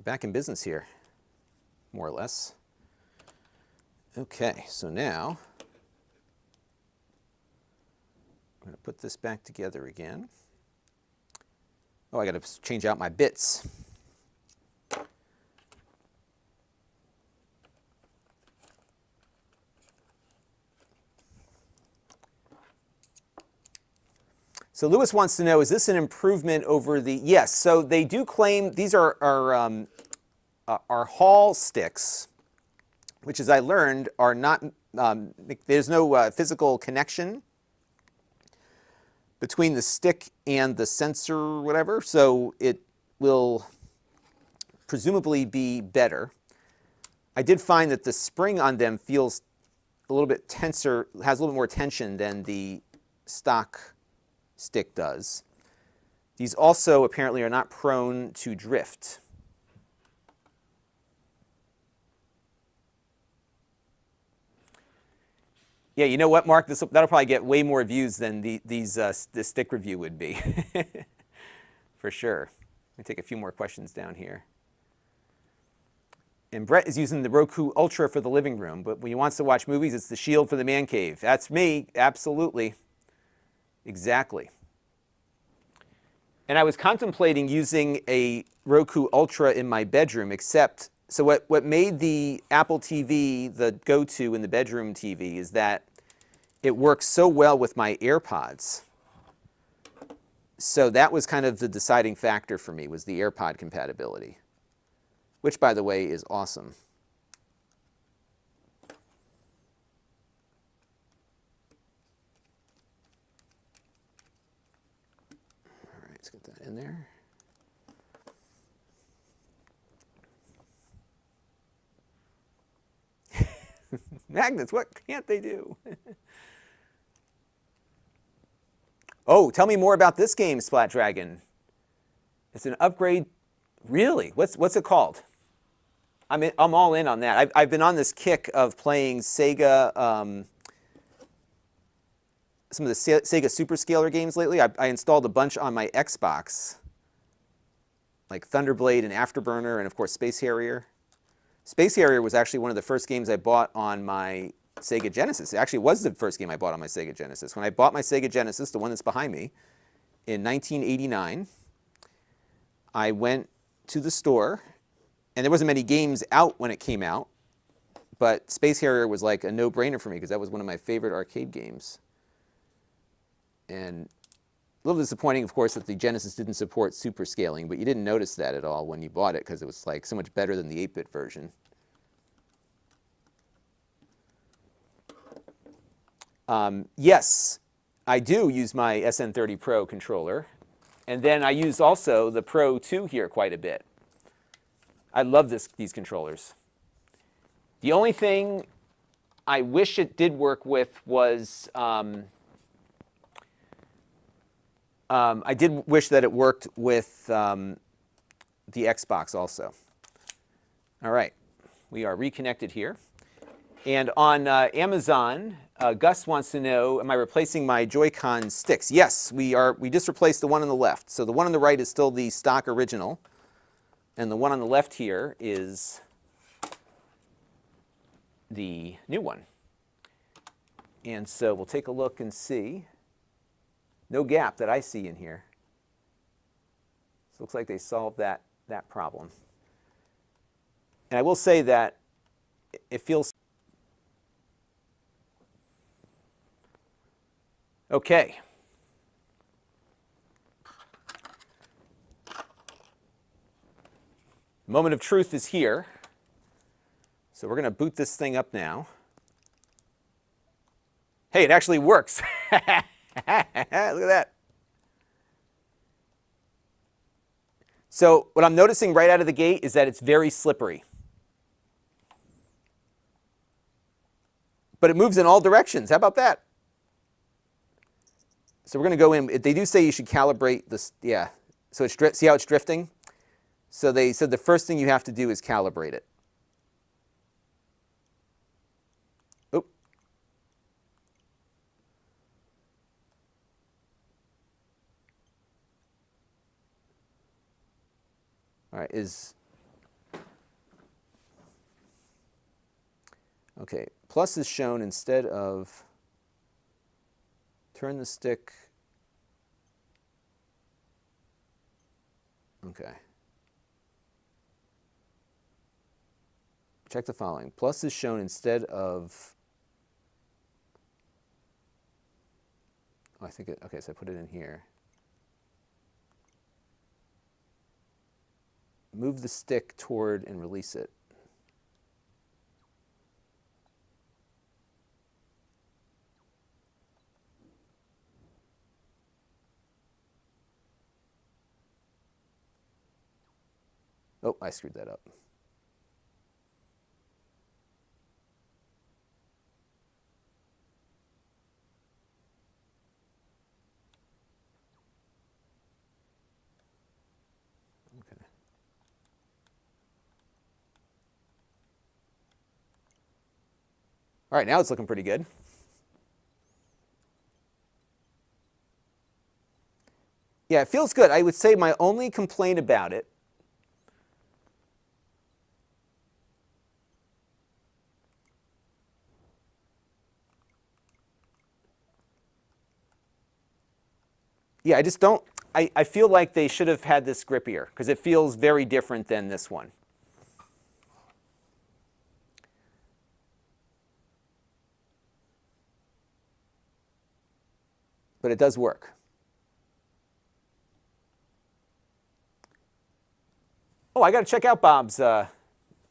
back in business here, more or less. Okay, so now I'm going to put this back together again. Oh, I got to change out my bits. So Lewis wants to know, is this an improvement over the, yes, so they do claim, these are Hall sticks, which as I learned are not, there's no physical connection between the stick and the sensor or whatever, so it will presumably be better. I did find that the spring on them feels a little bit tenser, has a little bit more tension than the stock stick does. These also apparently are not prone to drift. Yeah, you know what, Mark? That'll probably get way more views than this stick review would be. For sure. Let me take a few more questions down here. And Brett is using the Roku Ultra for the living room, but when he wants to watch movies, it's the Shield for the man cave. That's me, absolutely. Exactly. And I was contemplating using a Roku Ultra in my bedroom, except, so what made the Apple TV the go-to in the bedroom TV is that it works so well with my AirPods. So that was kind of the deciding factor for me, was the AirPod compatibility, which, by the way, is awesome. Let's get that in there. Magnets, what can't they do? Oh, tell me more about this game, Splat Dragon. It's an upgrade. Really? What's it called? I'm all in on that. I've been on this kick of playing Sega. Some of the Sega Superscaler games lately. I installed a bunch on my Xbox, like Thunderblade and Afterburner, and of course Space Harrier. Space Harrier was actually one of the first games I bought on my Sega Genesis. It actually was the first game I bought on my Sega Genesis. When I bought my Sega Genesis, the one that's behind me, in 1989, I went to the store, and there wasn't many games out when it came out, but Space Harrier was like a no-brainer for me because that was one of my favorite arcade games. And a little disappointing, of course, that the Genesis didn't support super scaling, but you didn't notice that at all when you bought it because it was like so much better than the 8-bit version. Yes, I do use my SN30 Pro controller. And then I use also the Pro 2 here quite a bit. I love these controllers. The only thing I wish it did work with was I did wish that it worked with the Xbox also. All right, we are reconnected here. And on Amazon, Gus wants to know, am I replacing my JoyCon sticks? Yes, we are. We just replaced the one on the left. So the one on the right is still the stock original. And the one on the left here is the new one. And so we'll take a look and see. No gap that I see in here. So it looks like they solved that problem. And I will say that it feels... Okay. Moment of truth is here. So we're going to boot this thing up now. Hey, it actually works. Look at that. So what I'm noticing right out of the gate is that it's very slippery. But it moves in all directions. How about that? So we're going to go in. They do say you should calibrate this. Yeah. So it's, see how it's drifting? So they said the first thing you have to do is calibrate it. Oop. All right, okay, plus is shown instead of turn the stick. Okay. Check the following. Plus is shown instead of, oh, I think it, okay, so I put it in here. Move the stick toward and release it. Oh, I screwed that up. Okay. All right, now it's looking pretty good. Yeah, it feels good. I would say my only complaint about it yeah, I just don't, I feel like they should have had this grippier because it feels very different than this one. But it does work. Oh, I got to check out Bob's. I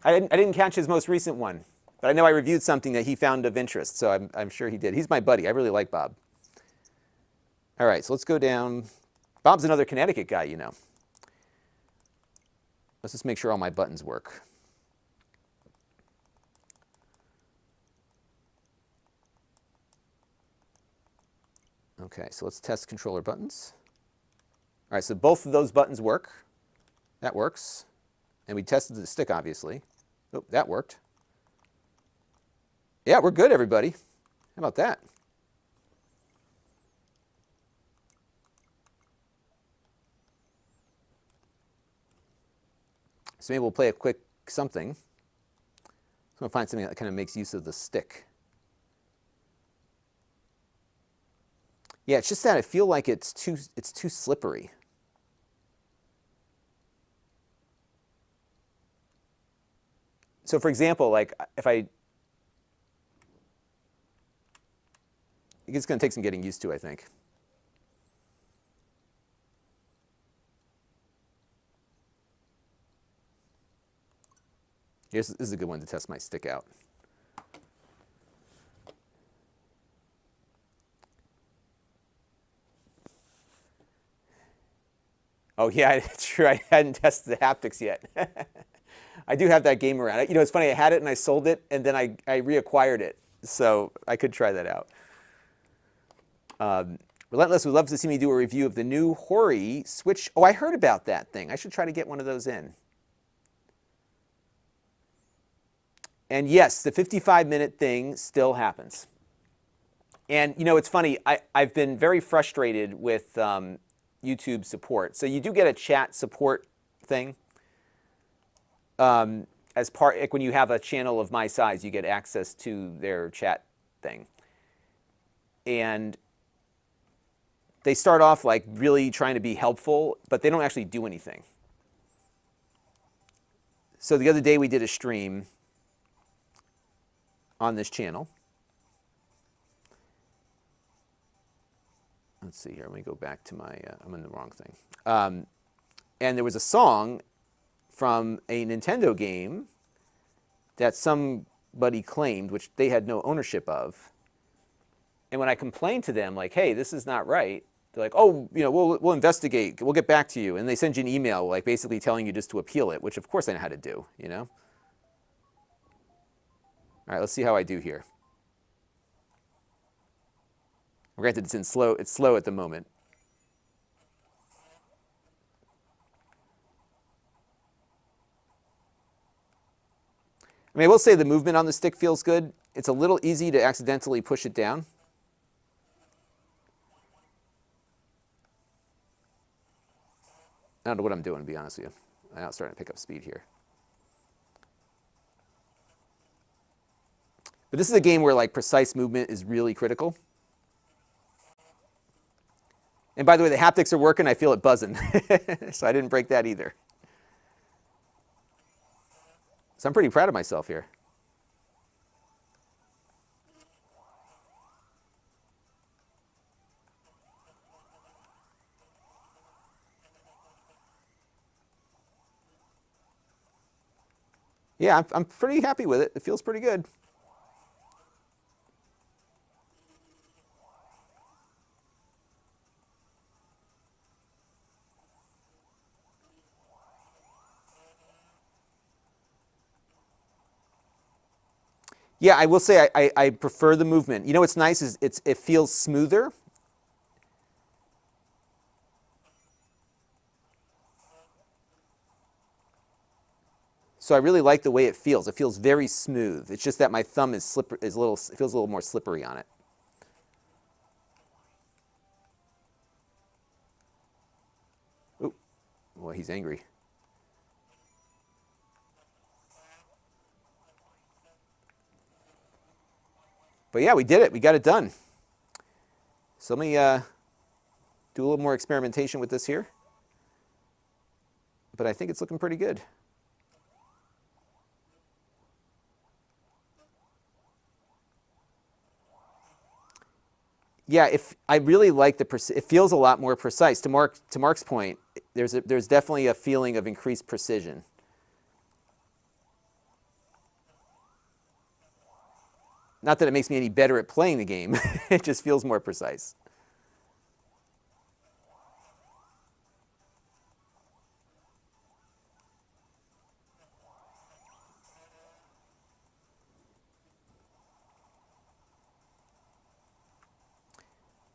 didn't catch his most recent one, but I know I reviewed something that he found of interest, so I'm sure he did. He's my buddy. I really like Bob. All right, so let's go down. Bob's another Connecticut guy, you know. Let's just make sure all my buttons work. Okay, so let's test controller buttons. All right, so both of those buttons work. That works. And we tested the stick, obviously. Oh, that worked. Yeah, we're good, everybody. How about that? So maybe we'll play a quick something. I'm going to find something that kind of makes use of the stick. Yeah, it's just that I feel like it's too slippery. So for example, like if it's going to take some getting used to, I think. This is a good one to test my stick out. Oh yeah, it's true. I hadn't tested the haptics yet. I do have that game around. You know, it's funny. I had it and I sold it, and then I reacquired it. So I could try that out. Relentless would love to see me do a review of the new Hori Switch. Oh, I heard about that thing. I should try to get one of those in. And yes, the 55-minute thing still happens. And you know, it's funny. I've been very frustrated with YouTube support. So you do get a chat support thing. As part, like when you have a channel of my size, you get access to their chat thing. And they start off like really trying to be helpful, but they don't actually do anything. So the other day we did a stream on this channel. Let's see here. Let me go back to my, I'm in the wrong thing. And there was a song from a Nintendo game that somebody claimed, which they had no ownership of. And when I complained to them, like, hey, this is not right, they're like, oh, you know, we'll investigate. We'll get back to you. And they send you an email, like, basically telling you just to appeal it, which, of course, I know how to do, you know? All right, let's see how I do here. Granted, it's slow at the moment. I mean, I will say the movement on the stick feels good. It's a little easy to accidentally push it down. I don't know what I'm doing, to be honest with you. I'm now starting to pick up speed here. But this is a game where like precise movement is really critical. And by the way, the haptics are working. I feel it buzzing. So I didn't break that either. So I'm pretty proud of myself here. Yeah, I'm pretty happy with it. It feels pretty good. Yeah, I will say I prefer the movement. You know what's nice is it feels smoother. So I really like the way it feels. It feels very smooth. It's just that my thumb is it feels a little more slippery on it. Ooh, boy, he's angry. But yeah, we did it. We got it done. So let me do a little more experimentation with this here. But I think it's looking pretty good. Yeah, I really like it feels a lot more precise. To Mark's point, there's definitely a feeling of increased precision. Not that it makes me any better at playing the game. It just feels more precise.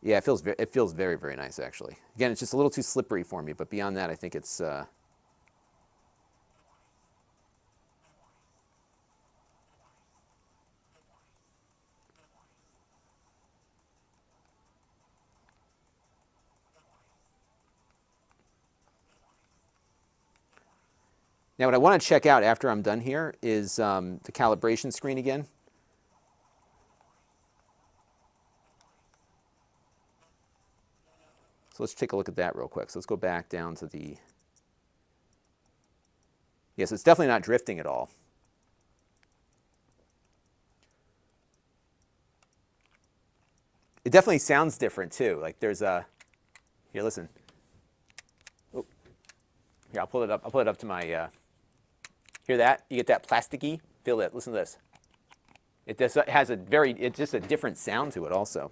Yeah, it feels very, very nice, actually. Again, it's just a little too slippery for me, but beyond that, I think it's... Now, what I want to check out after I'm done here is the calibration screen again. So let's take a look at that real quick. So let's go back down to the... Yes, it's definitely not drifting at all. It definitely sounds different too. Like there's a... Here, listen. Oh. Here, I'll pull it up. I'll pull it up to my... Hear that? You get that plasticky? Feel it. Listen to this. It has it's just a different sound to it also.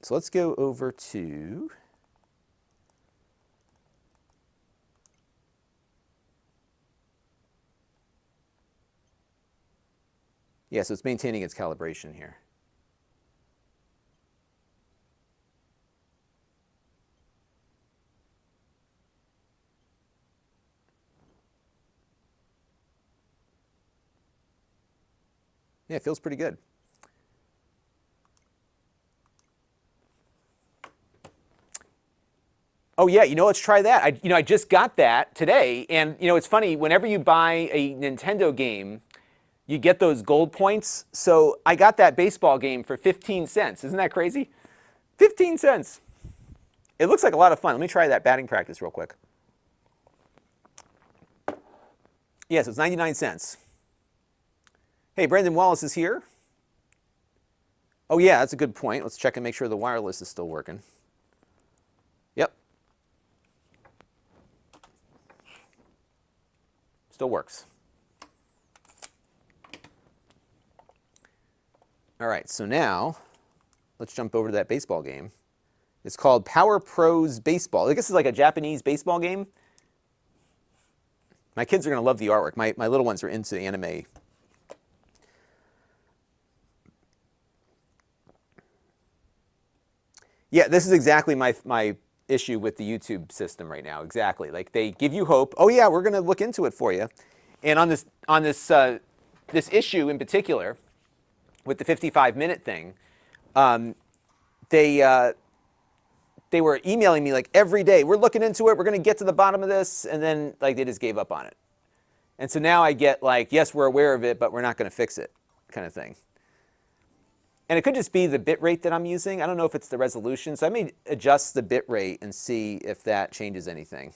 So let's go over to... Yeah, so it's maintaining its calibration here. Yeah, it feels pretty good. Oh yeah, let's try that. I just got that today, and it's funny. Whenever you buy a Nintendo game, you get those gold points. So I got that baseball game for 15 cents. Isn't that crazy? 15 cents. It looks like a lot of fun. Let me try that batting practice real quick. Yes, it's 99 cents. Hey, Brandon Wallace is here. Oh yeah, that's a good point. Let's check and make sure the wireless is still working. Yep. Still works. All right, so now let's jump over to that baseball game. It's called Power Pros Baseball. I guess it's like a Japanese baseball game. My kids are going to love the artwork. My little ones are into anime. Yeah, this is exactly my issue with the YouTube system right now. Exactly. Like they give you hope. Oh yeah, we're going to look into it for you. And on this issue in particular, with the 55-minute thing, they were emailing me like every day. We're looking into it. We're going to get to the bottom of this, and then like they just gave up on it. And so now I get like, yes, we're aware of it, but we're not going to fix it, kind of thing. And it could just be the bit rate that I'm using. I don't know if it's the resolution. So I may adjust the bit rate and see if that changes anything.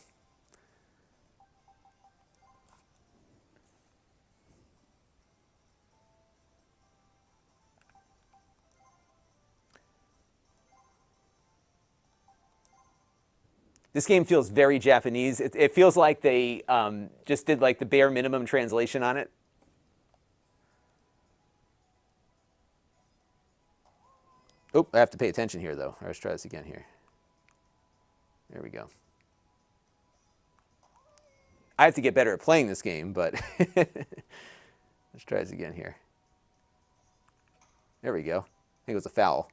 This game feels very Japanese. It feels like they just did like the bare minimum translation on it. Oh, I have to pay attention here, though. Let's try this again here. There we go. I have to get better at playing this game, but let's try this again here. There we go. I think it was a foul.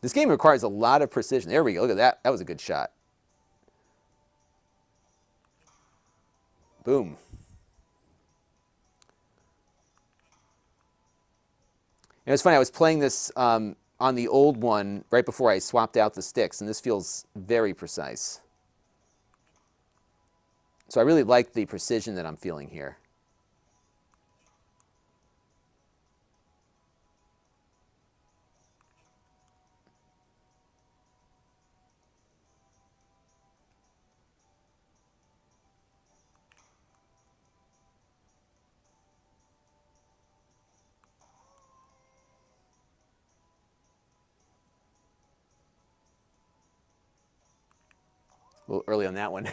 This game requires a lot of precision. There we go. Look at that. That was a good shot. Boom. And it's funny, I was playing this on the old one right before I swapped out the sticks, and this feels very precise. So I really like the precision that I'm feeling here. A little early on that one.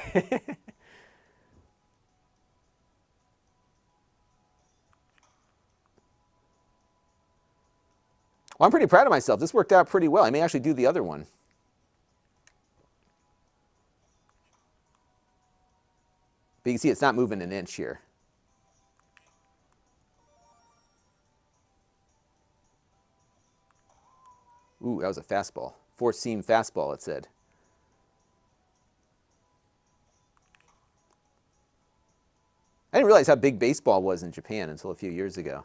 Well, I'm pretty proud of myself. This worked out pretty well. I may actually do the other one. But you can see it's not moving an inch here. Ooh, that was a fastball. Four-seam fastball, it said. I didn't realize how big baseball was in Japan until a few years ago.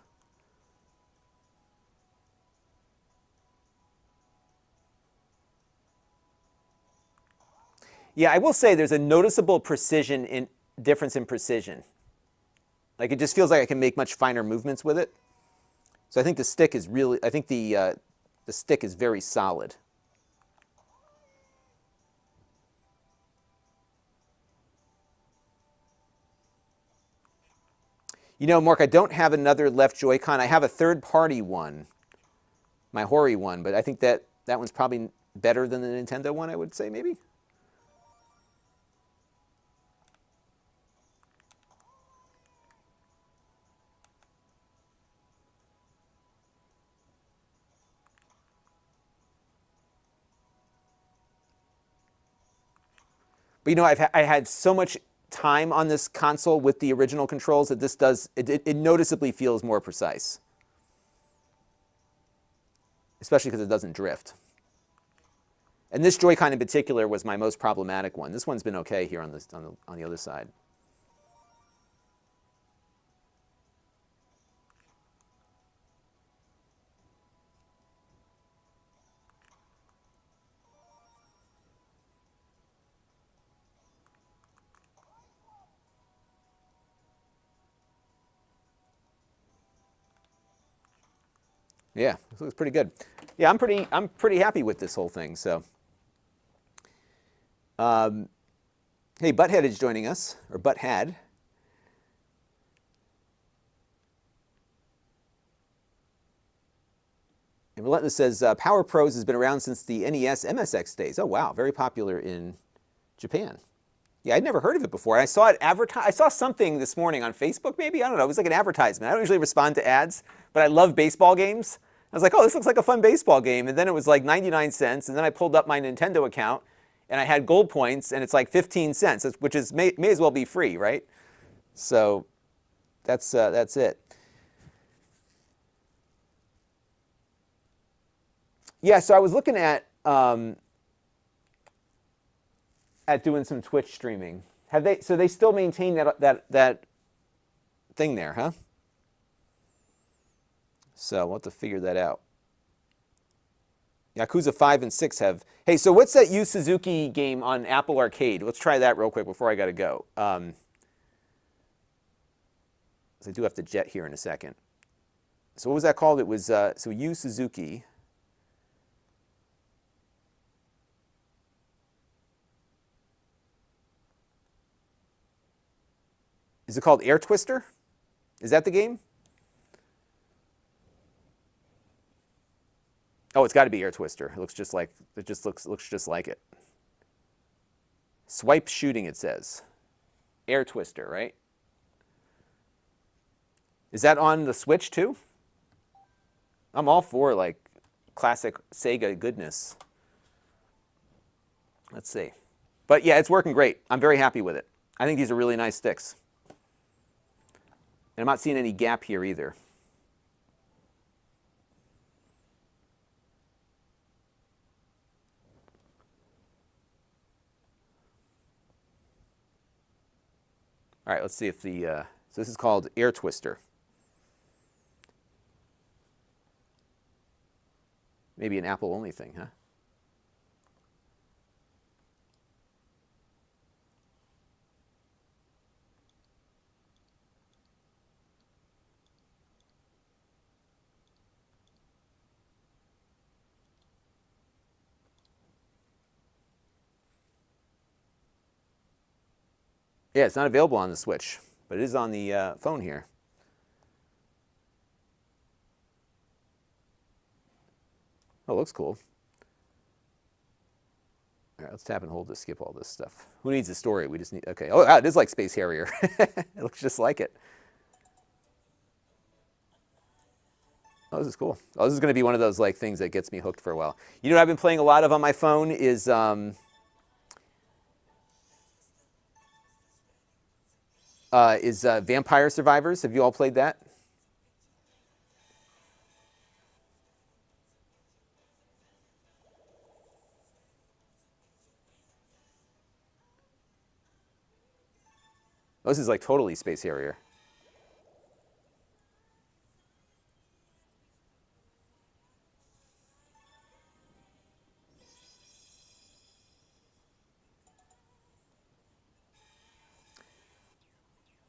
Yeah, I will say there's a noticeable difference in precision. Like it just feels like I can make much finer movements with it. So I think the stick is really, I think the stick is very solid. You know, Mark, I don't have another left Joy-Con. I have a third-party one, my Hori one, but I think that one's probably better than the Nintendo one, I would say, maybe. But you know, I had so much time on this console with the original controls that this does, it noticeably feels more precise. Especially because it doesn't drift. And this Joy-Con in particular was my most problematic one. This one's been okay here on the other side. Yeah, this looks pretty good. Yeah, I'm pretty happy with this whole thing. So, hey, Butthead is joining us, or Butthad. And Relentless says, Power Pros has been around since the NES MSX days. Oh, wow, very popular in Japan. Yeah, I'd never heard of it before. I saw it advertised. I saw something this morning on Facebook, maybe? I don't know. It was like an advertisement. I don't usually respond to ads, but I love baseball games. I was like, oh, this looks like a fun baseball game. And then it was like 99 cents. And then I pulled up my Nintendo account, and I had gold points, and it's like 15 cents, which is may as well be free, right? So that's it. Yeah, so I was looking at doing some Twitch streaming. Have they? So they still maintain that thing there, huh? So we'll have to figure that out. Yakuza 5 and 6 have. Hey, so what's that Yu Suzuki game on Apple Arcade? Let's try that real quick before I got to go. I do have to jet here in a second. So what was that called? It was so Yu Suzuki. Is it called Air Twister? Is that the game? Oh, it's got to be Air Twister. It looks just like looks just like it. Swipe shooting, it says. Air Twister, right? Is that on the Switch too? I'm all for like classic Sega goodness. Let's see. But yeah, it's working great. I'm very happy with it. I think these are really nice sticks. And I'm not seeing any gap here either. All right, let's see if the, so this is called Air Twister. Maybe an Apple-only thing, huh? Yeah, it's not available on the Switch, but it is on the phone here. Oh, it looks cool. All right, let's tap and hold to skip all this stuff. Who needs a story? We just need, okay. Oh, wow, it is like Space Harrier. It looks just like it. Oh, this is cool. Oh, this is going to be one of those like things that gets me hooked for a while. You know what I've been playing a lot of on my phone is Vampire Survivors. Have you all played that? Oh, this is like totally Space Harrier.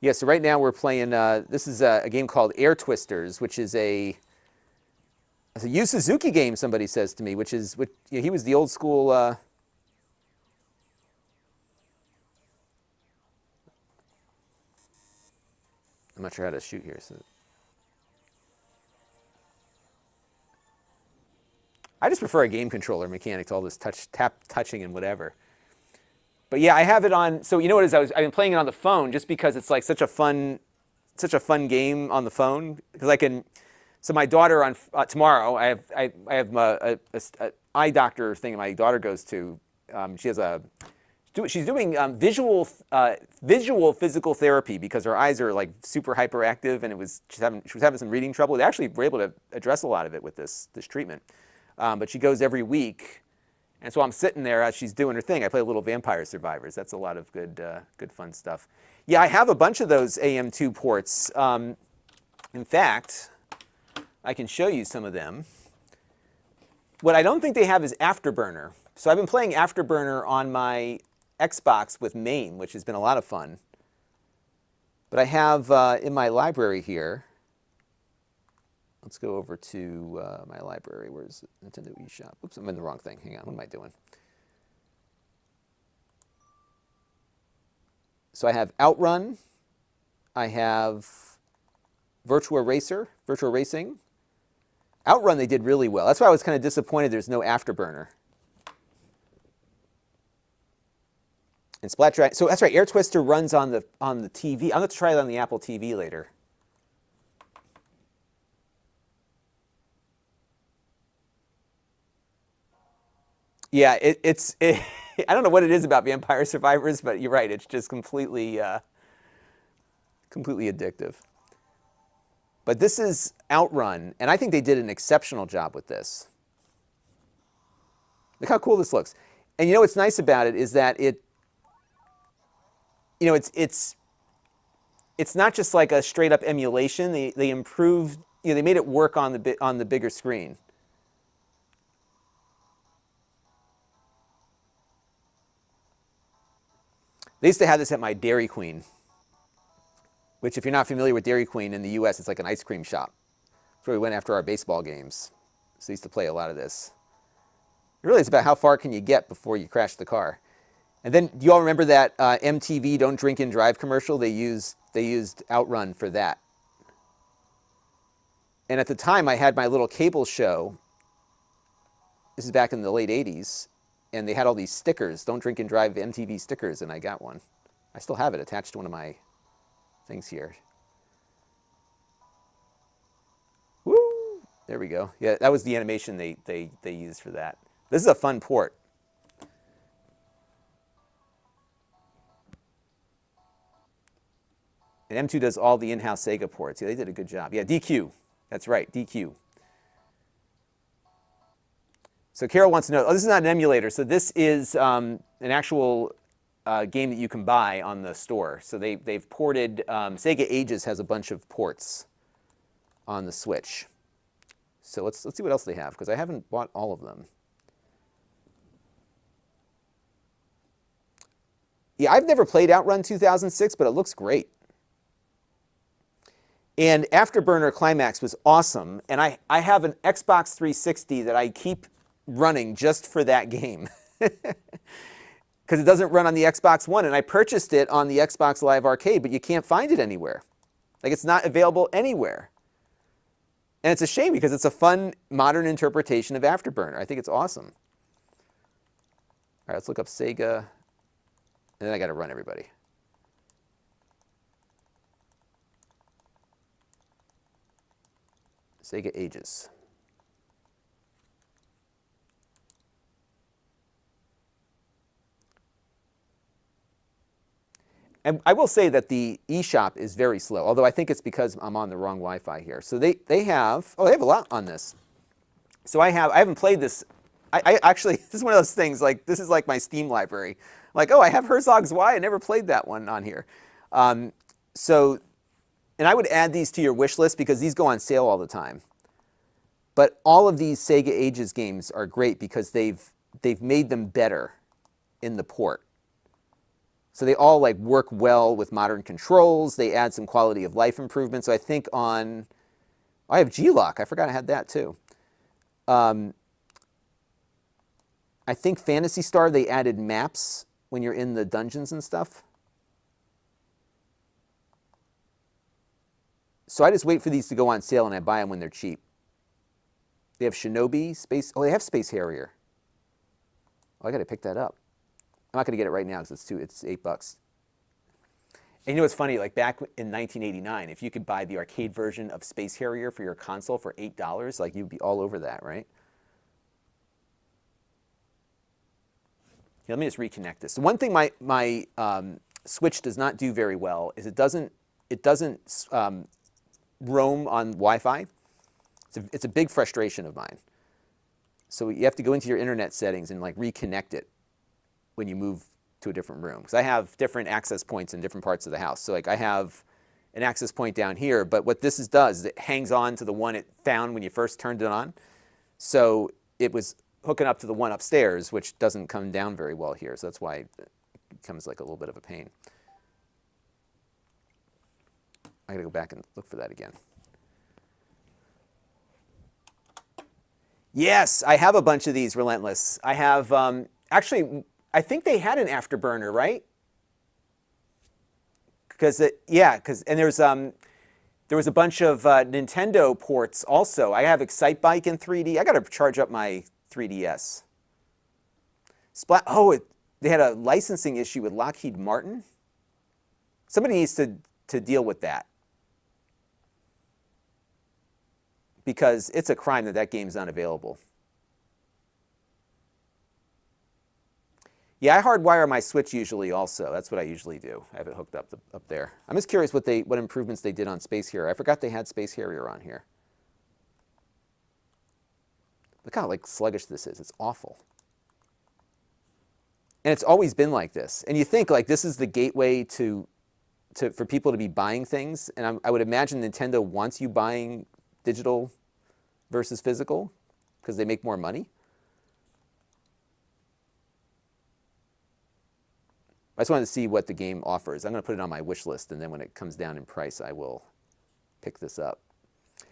Yeah, so right now we're playing, this is a game called Air Twisters, which is it's a Yu Suzuki game, somebody says to me, which is, yeah, he was the old school, I'm not sure how to shoot here. So. I just prefer a game controller mechanic to all this touching and whatever. But yeah, I have it on. So you know what it is? I've been playing it on the phone just because it's like such a fun game on the phone. Because I can. So my daughter on tomorrow, I have a eye doctor thing my daughter goes to. She has she's doing visual physical therapy because her eyes are like super hyperactive, and she was having some reading trouble. They actually were able to address a lot of it with this treatment. But she goes every week. And so I'm sitting there as she's doing her thing. I play a little Vampire Survivors. That's a lot of good fun stuff. Yeah, I have a bunch of those AM2 ports. In fact, I can show you some of them. What I don't think they have is Afterburner. So I've been playing Afterburner on my Xbox with MAME, which has been a lot of fun. But I have in my library here, Let's go over to my library. Where's Nintendo eShop? Oops, I'm in the wrong thing. Hang on, what am I doing? So I have Outrun. I have Virtua Racing. Outrun they did really well. That's why I was kind of disappointed there's no Afterburner. And Splat Dragon. So that's right, Air Twister runs on the TV. I'm going to try it on the Apple TV later. Yeah, I don't know what it is about Vampire Survivors, but you're right. It's just completely addictive. But this is Outrun, and I think they did an exceptional job with this. Look how cool this looks. And you know what's nice about it is that it's not just like a straight up emulation. They improved, they made it work on the bigger screen. They used to have this at my Dairy Queen, which if you're not familiar with Dairy Queen in the US, it's like an ice cream shop. That's where we went after our baseball games. So I used to play a lot of this. Really, it's about how far can you get before you crash the car. And then, do you all remember that MTV Don't Drink and Drive commercial? They used Outrun for that. And at the time, I had my little cable show. This is back in the late 80s. And they had all these stickers, Don't Drink and Drive MTV stickers, and I got one. I still have it attached to one of my things here. Woo! There we go. Yeah, that was the animation they used for that. This is a fun port. And M2 does all the in-house Sega ports. Yeah, they did a good job. Yeah, DQ. That's right, DQ. So Carol wants to know, this is not an emulator. So this is an actual game that you can buy on the store. So they've ported, Sega Ages has a bunch of ports on the Switch. So let's see what else they have, because I haven't bought all of them. Yeah, I've never played Outrun 2006, but it looks great. And Afterburner Climax was awesome. And I have an Xbox 360 that I keep running just for that game. Because it doesn't run on the Xbox One. And I purchased it on the Xbox Live Arcade, but you can't find it anywhere. Like, it's not available anywhere. And it's a shame because it's a fun, modern interpretation of Afterburner. I think it's awesome. All right, let's look up Sega. And then I got to run everybody. Sega Ages. And I will say that the eShop is very slow, although I think it's because I'm on the wrong Wi-Fi here. So they have a lot on this. So I haven't played this. I actually, this is one of those things, like, this is like my Steam library. Like, oh, I have Herzog's Y. I never played that one on here. And I would add these to your wish list because these go on sale all the time. But all of these Sega Ages games are great because they've made them better in the port. So they all like work well with modern controls. They add some quality of life improvements. So I think I have G-Lock. I forgot I had that too. I think Phantasy Star, they added maps when you're in the dungeons and stuff. So I just wait for these to go on sale and I buy them when they're cheap. They have Shinobi, they have Space Harrier. Oh, I got to pick that up. I'm not going to get it right now because it's $8. And you know what's funny? Like back in 1989, if you could buy the arcade version of Space Harrier for your console for $8, like you'd be all over that, right? Let me just reconnect this. So one thing my Switch does not do very well is it doesn't roam on Wi-Fi. It's a big frustration of mine. So you have to go into your internet settings and like reconnect it when you move to a different room. Because I have different access points in different parts of the house. So like I have an access point down here, but what this does is it hangs on to the one it found when you first turned it on. So it was hooking up to the one upstairs, which doesn't come down very well here. So that's why it becomes like a little bit of a pain. I gotta go back and look for that again. Yes, I have a bunch of these Relentless. I have, actually, I think they had an Afterburner, right? Because, and there was a bunch of Nintendo ports also. I have Excitebike in 3D. I got to charge up my 3DS. They had a licensing issue with Lockheed Martin. Somebody needs to deal with that. Because it's a crime that game's not available. Yeah, I hardwire my Switch usually also. That's what I usually do. I have it hooked up there. I'm just curious what improvements they did on Space Harrier. I forgot they had Space Harrier on here. Look how sluggish this is. It's awful. And it's always been like this. And you think this is the gateway for people to be buying things. And I would imagine Nintendo wants you buying digital versus physical because they make more money. I just wanted to see what the game offers. I'm going to put it on my wish list, and then when it comes down in price, I will pick this up.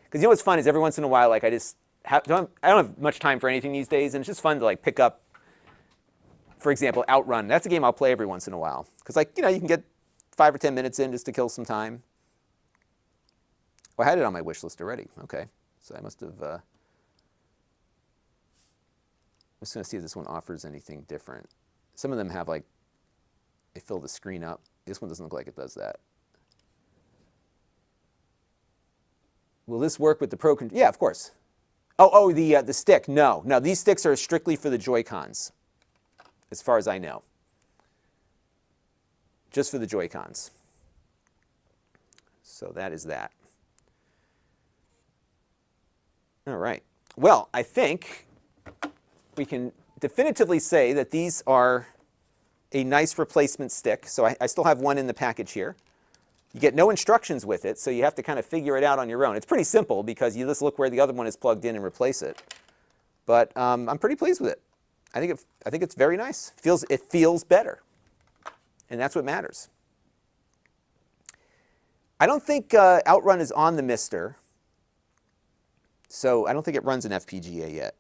Because you know what's fun is every once in a while, I don't have much time for anything these days, and it's just fun to pick up, for example, Outrun. That's a game I'll play every once in a while. Because you can get 5 or 10 minutes in just to kill some time. Oh, I had it on my wish list already. Okay. So I must have... I'm just going to see if this one offers anything different. Some of them have, they fill the screen up. This one doesn't look like it does that. Will this work with the Pro Controller? Yeah, of course. Oh, the stick. No, these sticks are strictly for the Joy-Cons, as far as I know. Just for the Joy-Cons. So that is that. All right. Well, I think we can definitively say that these are a nice replacement stick. So I still have one in the package here. You get no instructions with it, so you have to kind of figure it out on your own. It's pretty simple because you just look where the other one is plugged in and replace it. But I'm pretty pleased with it. I think it's very nice. It feels better, and that's what matters. I don't think Outrun is on the Mister, so I don't think it runs an FPGA yet.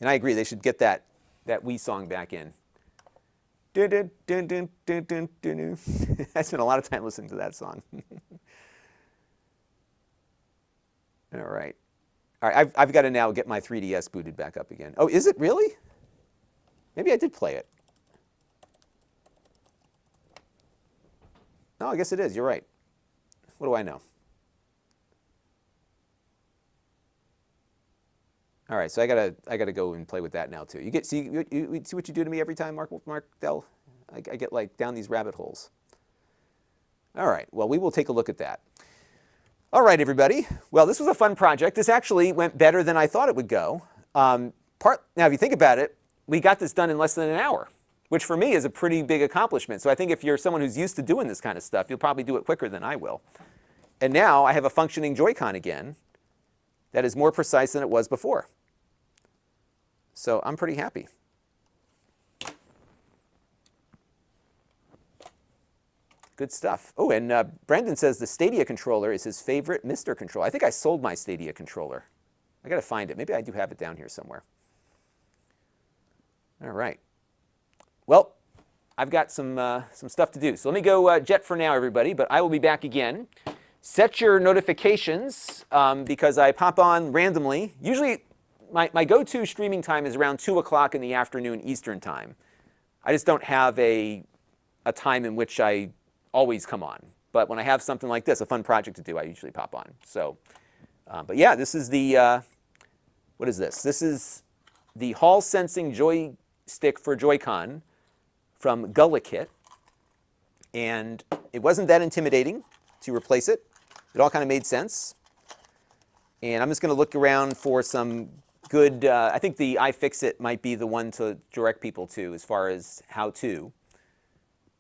And I agree, they should get that Wii song back in. I spent a lot of time listening to that song. All right. I've got to now get my 3DS booted back up again. Oh, is it really? Maybe I did play it. Oh, I guess it is. You're right. What do I know? All right, so I gotta go and play with that now too. You see what you do to me every time, Mark Dell? I get down these rabbit holes. All right, well, we will take a look at that. All right, everybody. Well, this was a fun project. This actually went better than I thought it would go. Now, if you think about it, we got this done in less than an hour, which for me is a pretty big accomplishment. So I think if you're someone who's used to doing this kind of stuff, you'll probably do it quicker than I will. And now I have a functioning Joy-Con again that is more precise than it was before. So I'm pretty happy. Good stuff. Oh, and Brandon says the Stadia controller is his favorite Mister controller. I think I sold my Stadia controller. I got to find it. Maybe I do have it down here somewhere. All right. Well, I've got some stuff to do. So let me go jet for now, everybody, but I will be back again. Set your notifications because I pop on randomly. Usually my go-to streaming time is around 2 o'clock in the afternoon Eastern time. I just don't have a time in which I always come on. But when I have something like this, a fun project to do, I usually pop on. So, but yeah, this is the, what is this? This is the Hall Sensing joystick for Joy-Con from Gulikit. And it wasn't that intimidating to replace it. It all kind of made sense. And I'm just going to look around for some good, I think the iFixit might be the one to direct people to as far as how to.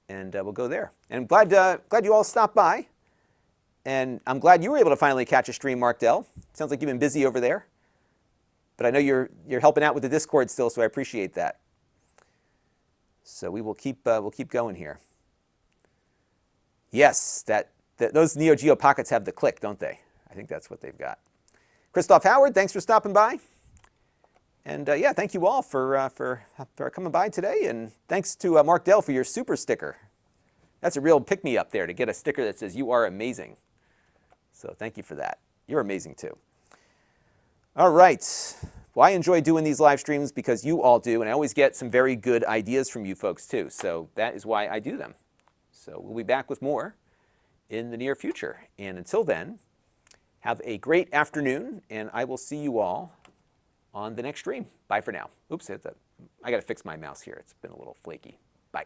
And we'll go there. And I'm glad you all stopped by. And I'm glad you were able to finally catch a stream, Mark Dell. Sounds like you've been busy over there. But I know you're helping out with the Discord still, so I appreciate that. So we will keep going here. Yes, those Neo Geo Pockets have the click, don't they? I think that's what they've got. Christoph Howard, thanks for stopping by. And yeah, thank you all for coming by today. And thanks to Mark Dell for your super sticker. That's a real pick-me-up there to get a sticker that says, "You are amazing." So thank you for that. You're amazing too. All right. Well, I enjoy doing these live streams because you all do, and I always get some very good ideas from you folks too. So that is why I do them. So we'll be back with more in the near future. And until then, have a great afternoon, and I will see you all on the next stream. Bye for now. Oops, I got to fix my mouse here. It's been a little flaky. Bye.